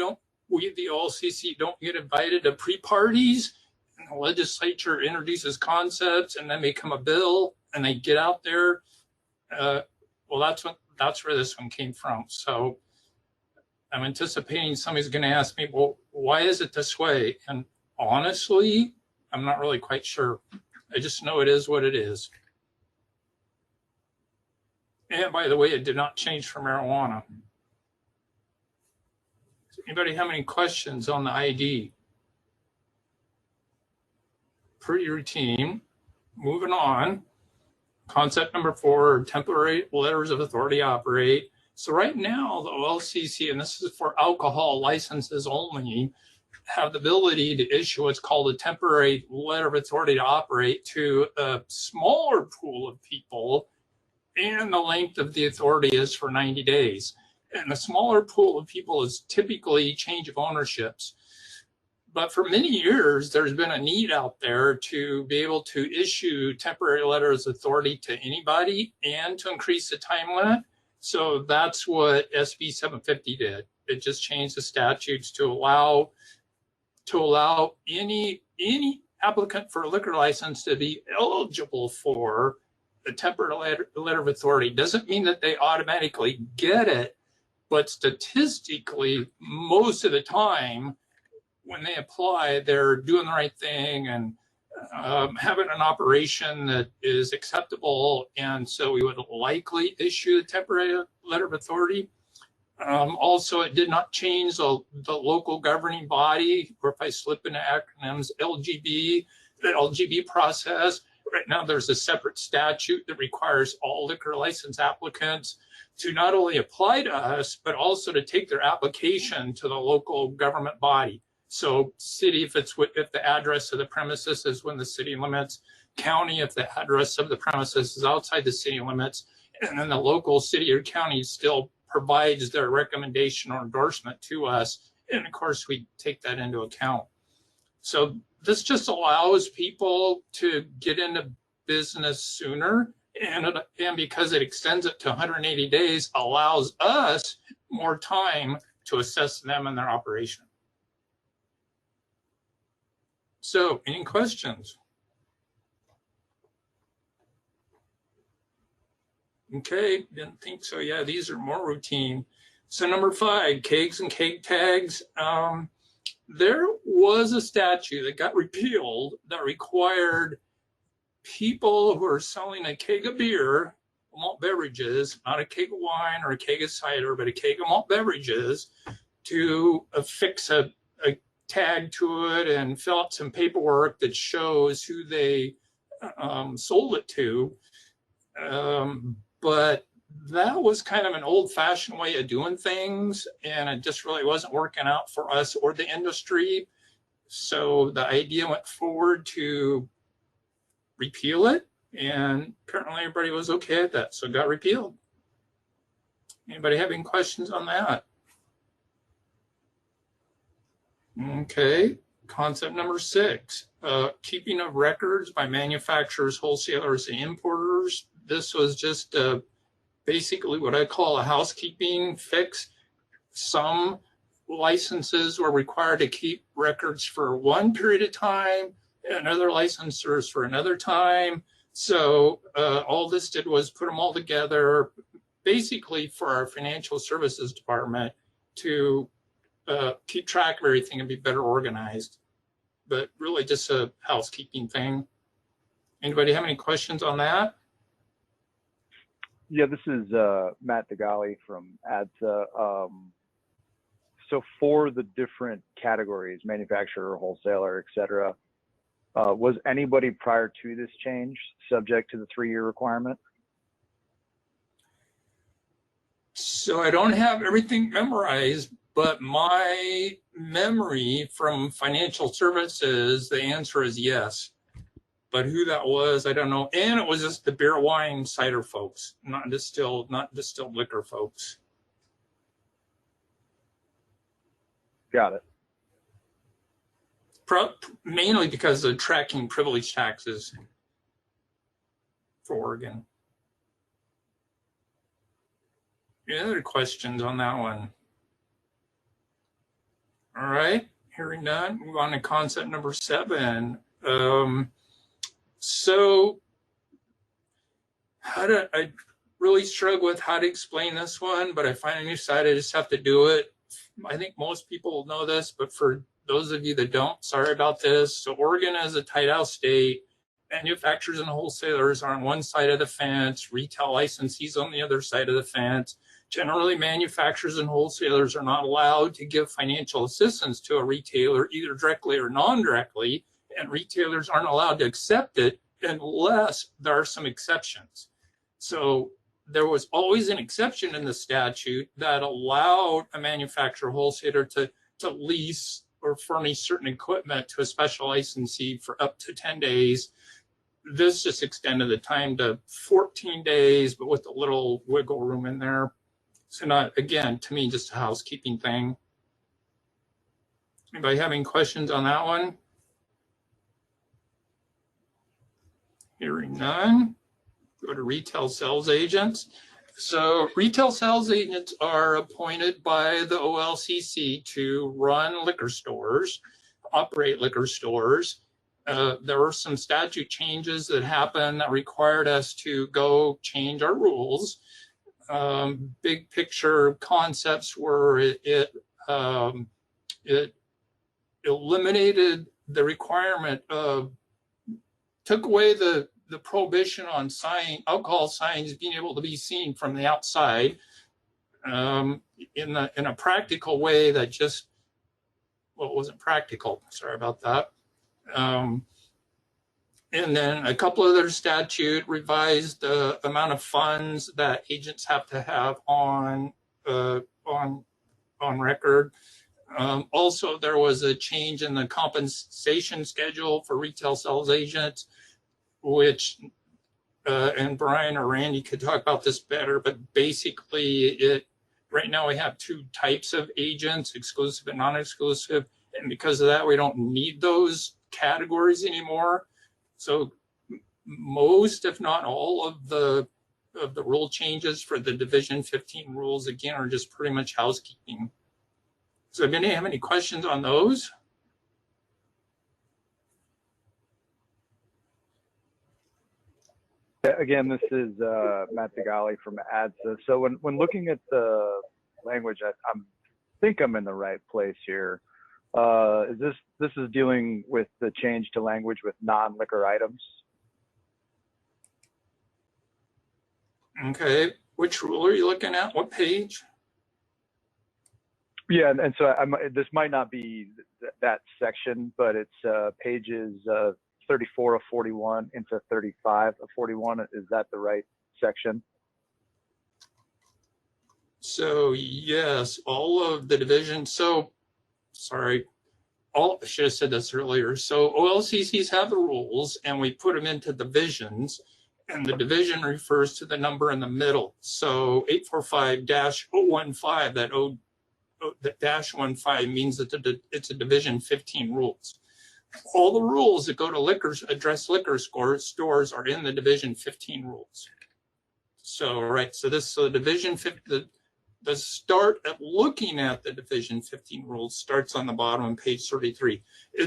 the OLCC don't get invited to pre-parties, and the legislature introduces concepts and then they become a bill and they get out there. Well, that's where this one came from. So I'm anticipating somebody's going to ask me, well, why is it this way? And honestly, I'm not really quite sure. I just know it is what it is. And by the way, it did not change for marijuana. Does anybody have any questions on the ID? Pretty routine. Moving on. Concept number 4, temporary letters of authority operate. So right now, the OLCC, and this is for alcohol licenses only, have the ability to issue what's called a temporary letter of authority to operate to a smaller pool of people, and the length of the authority is for 90 days. And the smaller pool of people is typically change of ownerships. But for many years, there's been a need out there to be able to issue temporary letters of authority to anybody and to increase the time limit. So that's what SB 750 did. It just changed the statutes to allow any applicant for a liquor license to be eligible for a temporary letter of authority. Doesn't mean that they automatically get it, but statistically, most of the time when they apply, they're doing the right thing and having an operation that is acceptable, and so we would likely issue a temporary letter of authority. Also, it did not change the local governing body, or if I slip into acronyms, LGB, the LGB process. Right now, there's a separate statute that requires all liquor license applicants to not only apply to us, but also to take their application to the local government body. So city, if the address of the premises is within the city limits, county, if the address of the premises is outside the city limits, and then the local city or county still provides their recommendation or endorsement to us. And of course, we take that into account. So this just allows people to get into business sooner. And because it extends it to 180 days, allows us more time to assess them and their operation. So, any questions? Okay, didn't think so. Yeah, these are more routine. So number 5, kegs and keg tags. There was a statute that got repealed that required people who are selling a keg of beer, malt beverages, not a keg of wine or a keg of cider, but a keg of malt beverages, to affix a tag to it and fill out some paperwork that shows who they sold it to. But that was kind of an old-fashioned way of doing things, and it just really wasn't working out for us or the industry. So the idea went forward to repeal it, and apparently everybody was okay at that, so it got repealed. Anybody have any questions on that? Okay, concept number 6, keeping of records by manufacturers, wholesalers, and importers. This was just basically what I call a housekeeping fix. Some licenses were required to keep records for one period of time, and other licensors for another time. So all this did was put them all together, basically for our financial services department to keep track of everything and be better organized, but really just a housekeeping thing. Anybody have any questions on that? Yeah, this is Matt Degali from ADSA. So for the different categories, manufacturer, wholesaler, et cetera, was anybody prior to this change subject to the 3-year requirement? So I don't have everything memorized, but my memory from financial services, the answer is yes. But who that was, I don't know. And it was just the beer, wine, cider folks, not distilled liquor folks. Got it. Mainly because of tracking privilege taxes for Oregon. Any other questions on that one? All right, hearing none, move on to concept number 7. So I really struggle with how to explain this one, but I finally decided I just have to do it. I think most people know this, but for those of you that don't, sorry about this. So Oregon is a tight house state. Manufacturers and wholesalers are on one side of the fence, retail licensees on the other side of the fence. Generally, manufacturers and wholesalers are not allowed to give financial assistance to a retailer, either directly or non-directly, and retailers aren't allowed to accept it unless there are some exceptions. So there was always an exception in the statute that allowed a manufacturer wholesaler to lease or furnish certain equipment to a special licensee for up to 10 days. This just extended the time to 14 days, but with a little wiggle room in there. So not, again, to me, just a housekeeping thing. Anybody having questions on that one? Hearing none. Go to retail sales agents. So retail sales agents are appointed by the OLCC to run liquor stores, operate liquor stores. There were some statute changes that happened that required us to go change our rules. Big picture concepts were it eliminated the requirement of, took away the prohibition on alcohol signs being able to be seen from the outside, in a practical way that just, well, it wasn't practical. Sorry about that. And then a couple other statute revised the amount of funds that agents have to have on record. Also, there was a change in the compensation schedule for retail sales agents, which, and Brian or Randy could talk about this better, but basically right now we have 2 types of agents, exclusive and non-exclusive. And because of that, we don't need those categories anymore. So most, if not all, of the rule changes for the Division 15 rules, again, are just pretty much housekeeping. So if any have any questions on those? Again, this is Matt Degali from ADSA. So when looking at the language, I think I'm in the right place here. This is dealing with the change to language with non-liquor items? Okay, which rule are you looking at? What page? Yeah, and so this might not be that section, but it's pages 34 of 41 into 35 of 41. Is that the right section? So yes, all of the divisions. So sorry, I should have said this earlier. So OLCCs have the rules and we put them into divisions, and the division refers to the number in the middle. So 845-015, that -15 means that it's a Division 15 rules. All the rules that go to address liquor stores are in the Division 15 rules. So, right, so the Division 15, the start at looking at the Division 15 rules starts on the bottom on page 33.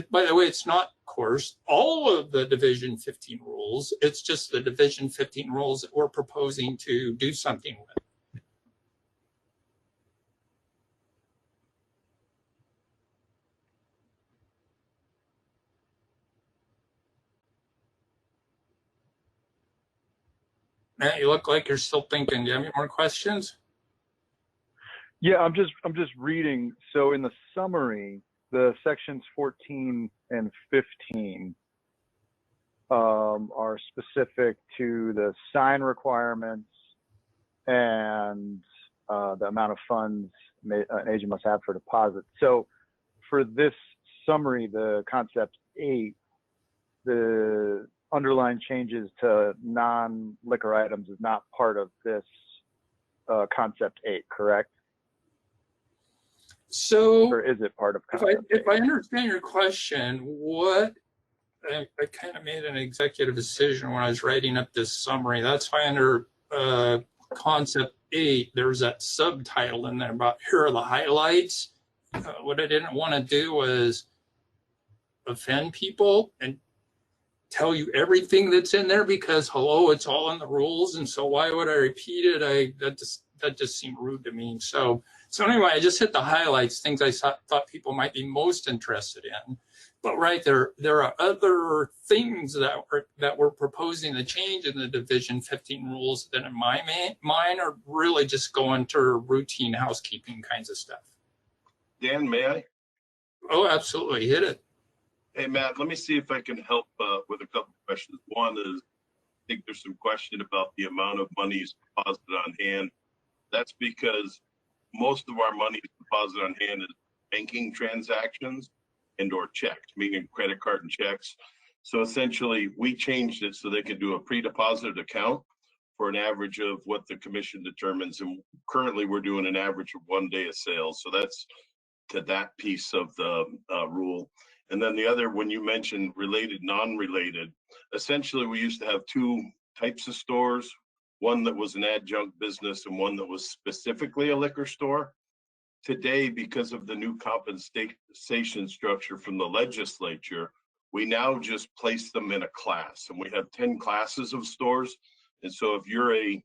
By the way, it's not, of course, all of the Division 15 rules. It's just the Division 15 rules that we're proposing to do something with. Matt, you look like you're still thinking. Do you have any more questions? Yeah, I'm just reading. So in the summary, the sections 14 and 15 are specific to the sign requirements and the amount of funds an agent must have for deposit. So for this summary, the concept 8, the underlying changes to non-liquor items is not part of this concept 8, correct? So, or is it part of if I understand your question, what I kind of made an executive decision when I was writing up this summary. That's why under concept 8, there's that subtitle in there about here are the highlights. What I didn't want to do was offend people and tell you everything that's in there because hello, it's all in the rules, and so why would I repeat it? That just seemed rude to me. So anyway, I just hit the highlights, things I thought people might be most interested in. But right there are other things that we're proposing to change in the Division 15 rules that in my mind are really just going to routine housekeeping kinds of stuff. Dan, may I? Oh, absolutely. Hit it. Hey, Matt, let me see if I can help with a couple of questions. One is, I think there's some question about the amount of monies deposited on hand. That's because most of our money deposited on hand is banking transactions and or checks, meaning credit card and checks. So essentially, we changed it so they can do a pre-deposited account for an average of what the commission determines. And currently, we're doing an average of 1 day of sales. So that's to that piece of the rule. And then the other, when you mentioned related, non-related, essentially we used to have 2 types of stores, one that was an adjunct business and one that was specifically a liquor store. Today, because of the new compensation structure from the legislature, we now just place them in a class, and we have 10 classes of stores. And so if you're a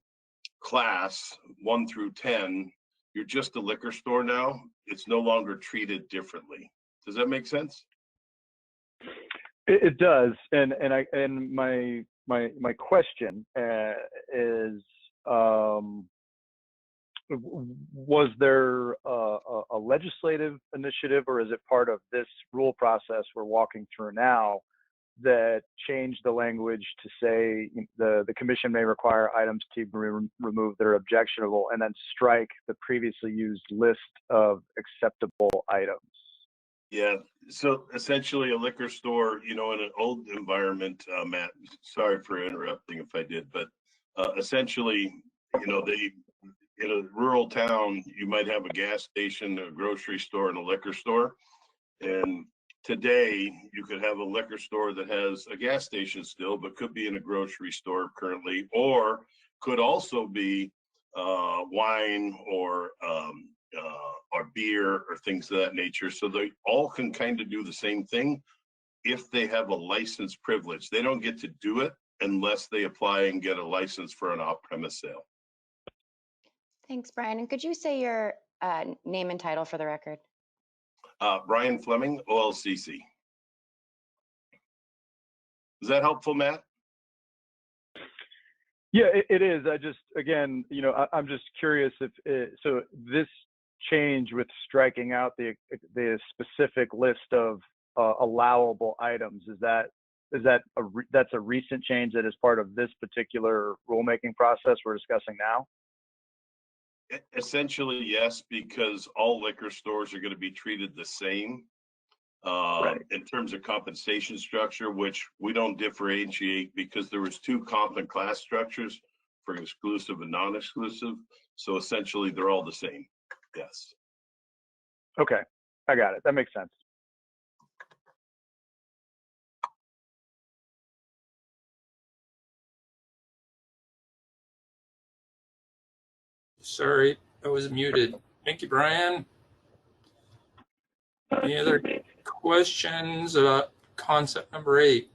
class 1 through 10, you're just a liquor store now. It's no longer treated differently. Does that make sense? It does, and my question is, was there a legislative initiative, or is it part of this rule process we're walking through now that changed the language to say the commission may require items to be removed that are objectionable, and then strike the previously used list of acceptable items? Yeah, so essentially a liquor store, in an old environment, Matt, sorry for interrupting if I did, but essentially, they, in a rural town, you might have a gas station, a grocery store, and a liquor store. And today, you could have a liquor store that has a gas station still, but could be in a grocery store currently, or could also be wine or beer or things of that nature. So they all can kind of do the same thing if they have a license privilege. They don't get to do it unless they apply and get a license for an off-premise sale. Thanks, Brian. And could you say your name and title for the record? Brian Fleming, OLCC. Is that helpful, Matt? Yeah, it is. I just, again, I'm just curious if so this change with striking out the specific list of allowable items, that's a recent change that is part of this particular rulemaking process we're discussing now? Essentially, yes, because all liquor stores are going to be treated the same in terms of compensation structure, which we don't differentiate because there was 2 comp and class structures for exclusive and non-exclusive. So essentially, they're all the same. Yes. Okay, I got it. That makes sense. Sorry, I was muted. Thank you, Brian. Any other questions about concept number 8?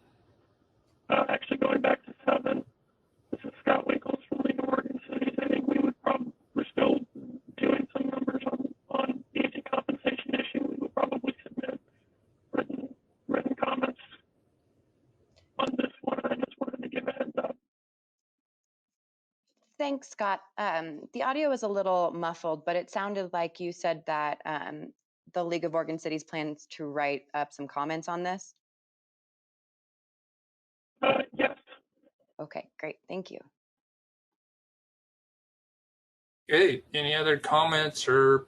Actually, going back to 7, this is Scott Winkles from League of Oregon Cities. I think we're still doing some numbers on the agent compensation issue. We would probably submit written comments on this one. I just wanted to give a heads up. Thanks, Scott. The audio was a little muffled, but it sounded like you said that the League of Oregon Cities plans to write up some comments on this. Yes. Okay, great. Thank you. Okay, any other comments or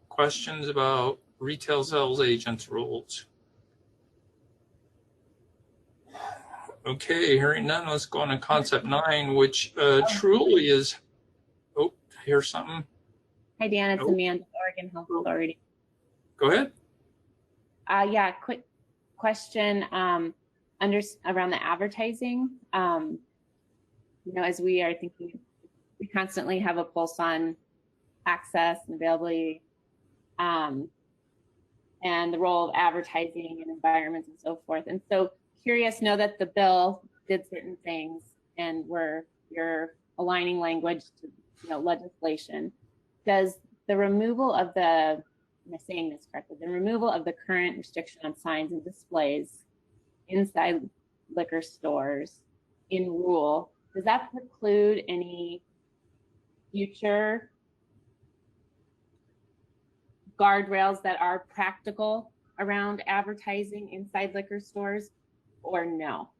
questions about retail sales agents rules? Okay, hearing none, let's go on to concept 9, which truly is, oh, here's something. Hi, Dan, it's Oh. Amanda, Oregon Health Authority. Go ahead. Yeah, quick question around the advertising. You know, as we are thinking, we constantly have a pulse on access and availability, and the role of advertising and environments and so forth. And so curious, know that the bill did certain things and you're aligning language to, you know, legislation. Does the removal of the, am I saying this correctly? The removal of the current restriction on signs and displays inside liquor stores in rural, does that preclude any future guardrails that are practical around advertising inside liquor stores, or no?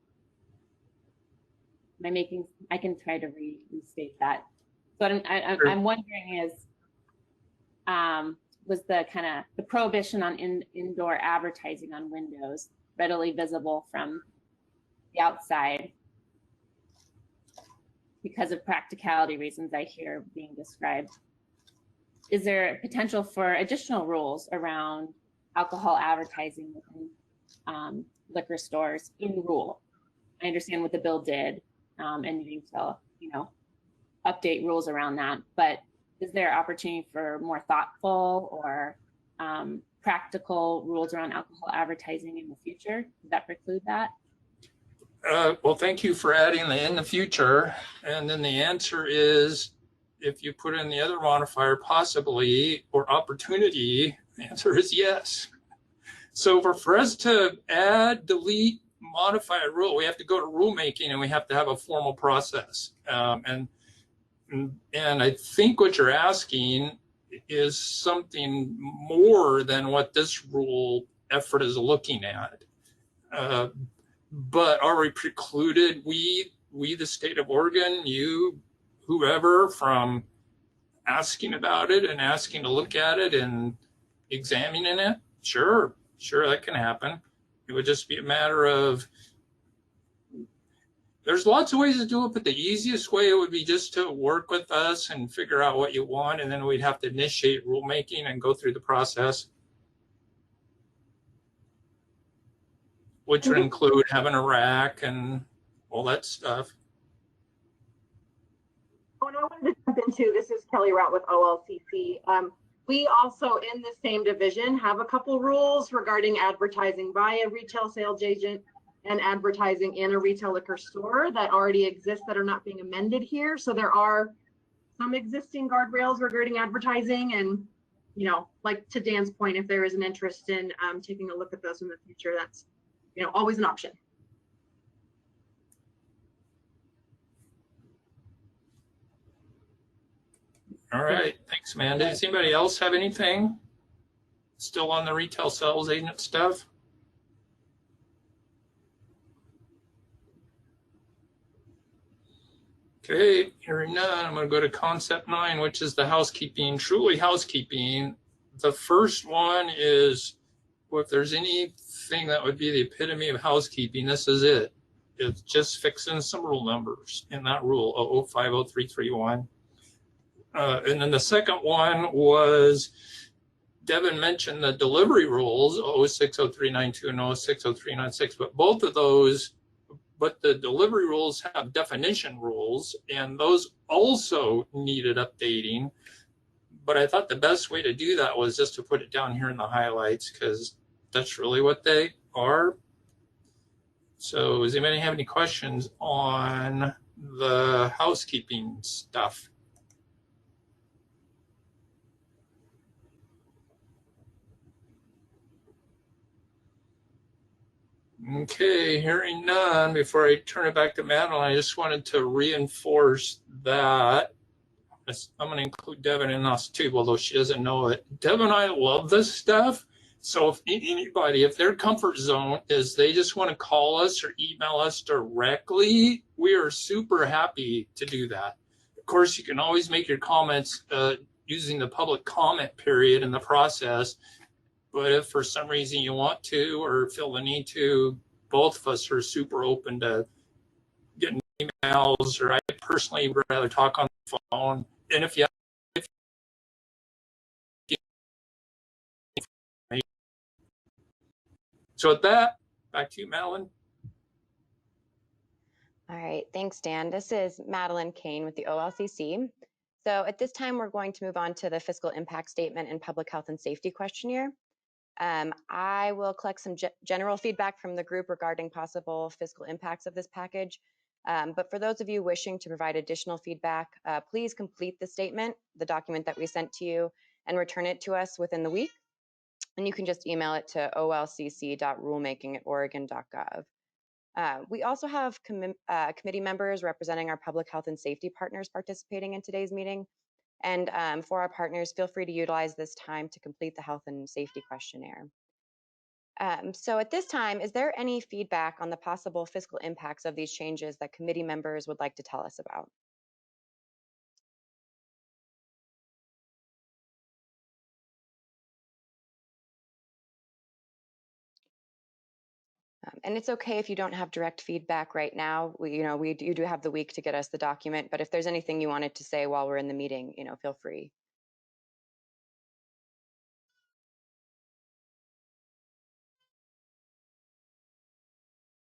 Am I making, I can try to restate that. So what I'm wondering is, was the kind of the prohibition on indoor advertising on windows readily visible from the outside because of practicality reasons I hear being described? Is there potential for additional rules around alcohol advertising within liquor stores in rural? I understand what the bill did and needing to, you know, update rules around that, but is there opportunity for more thoughtful or practical rules around alcohol advertising in the future? Does that preclude that? Well, thank you for adding the in the future. And then the answer is, if you put in the other modifier, possibly, or opportunity, the answer is yes. So for us to add, delete, modify a rule, we have to go to rulemaking and we have to have a formal process. And I think what you're asking is something more than what this rule effort is looking at. But are we precluded, we the state of Oregon, you, whoever, from asking about it and asking to look at it and examining it? Sure, that can happen. It would just be a matter of, there's lots of ways to do it, but the easiest way would be just to work with us and figure out what you want, and then we'd have to initiate rulemaking and go through the process, which would include having a rack and all that stuff. What I wanted to jump into, this is Kelly Rout with OLCC. We also, in the same division, have a couple rules regarding advertising by a retail sales agent and advertising in a retail liquor store that already exist that are not being amended here. So there are some existing guardrails regarding advertising, and, you know, like to Dan's point, if there is an interest in taking a look at those in the future, that's, you know, always an option. All right, thanks, Amanda. Does anybody else have anything still on the retail sales agent stuff? Okay, hearing none, I'm going to go to concept 9, which is the housekeeping, truly housekeeping. The first one is, well, if there's anything that would be the epitome of housekeeping, this is it. It's just fixing some rule numbers in that rule, 0050331. And then the second one was, Devin mentioned the delivery rules, 060392 and 060396, but both of those, but the delivery rules have definition rules, and those also needed updating. But I thought the best way to do that was just to put it down here in the highlights, because that's really what they are. So does anybody have any questions on the housekeeping stuff? Okay, hearing none, before I turn it back to Madeline, I just wanted to reinforce that I'm going to include Devin in us too, although she doesn't know it. Devin and I love this stuff. So if anybody, if their comfort zone is they just want to call us or email us directly, we are super happy to do that. Of course, you can always make your comments using the public comment period in the process. But if for some reason you want to or feel the need to, both of us are super open to getting emails, or I personally would rather talk on the phone. And if you so with that, back to you, Madeline. All right, thanks, Dan. This is Madeline Kane with the OLCC. So at this time, we're going to move on to the fiscal impact statement and public health and safety questionnaire. I will collect some general feedback from the group regarding possible fiscal impacts of this package. But for those of you wishing to provide additional feedback, please complete the statement, the document that we sent to you, and return it to us within the week. And you can just email it to olcc.rulemaking@oregon.gov. We also have committee members representing our public health and safety partners participating in today's meeting. And for our partners, feel free to utilize this time to complete the health and safety questionnaire. So at this time, is there any feedback on the possible fiscal impacts of these changes that committee members would like to tell us about? And it's okay if you don't have direct feedback right now. You do have the week to get us the document, but if there's anything you wanted to say while we're in the meeting, feel free.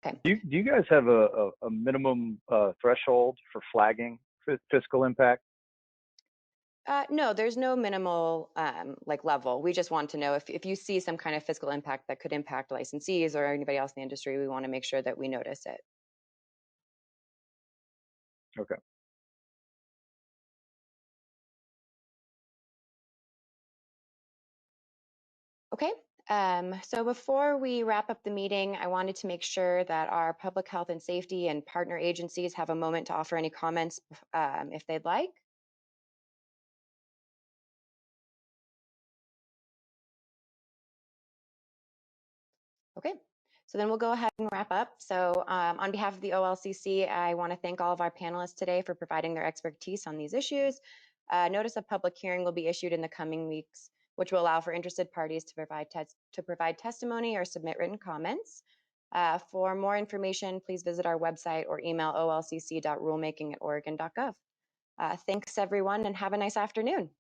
Okay. Do you guys have a minimum threshold for flagging fiscal impact? No, there's no minimal level. We just want to know if you see some kind of fiscal impact that could impact licensees or anybody else in the industry, we want to make sure that we notice it. Okay. Okay. So before we wrap up the meeting, I wanted to make sure that our public health and safety and partner agencies have a moment to offer any comments if they'd like. Okay, so then we'll go ahead and wrap up. So on behalf of the OLCC, I want to thank all of our panelists today for providing their expertise on these issues. Notice of public hearing will be issued in the coming weeks, which will allow for interested parties to provide testimony or submit written comments. For more information, please visit our website or email olcc.rulemaking@oregon.gov. Thanks, everyone, and have a nice afternoon.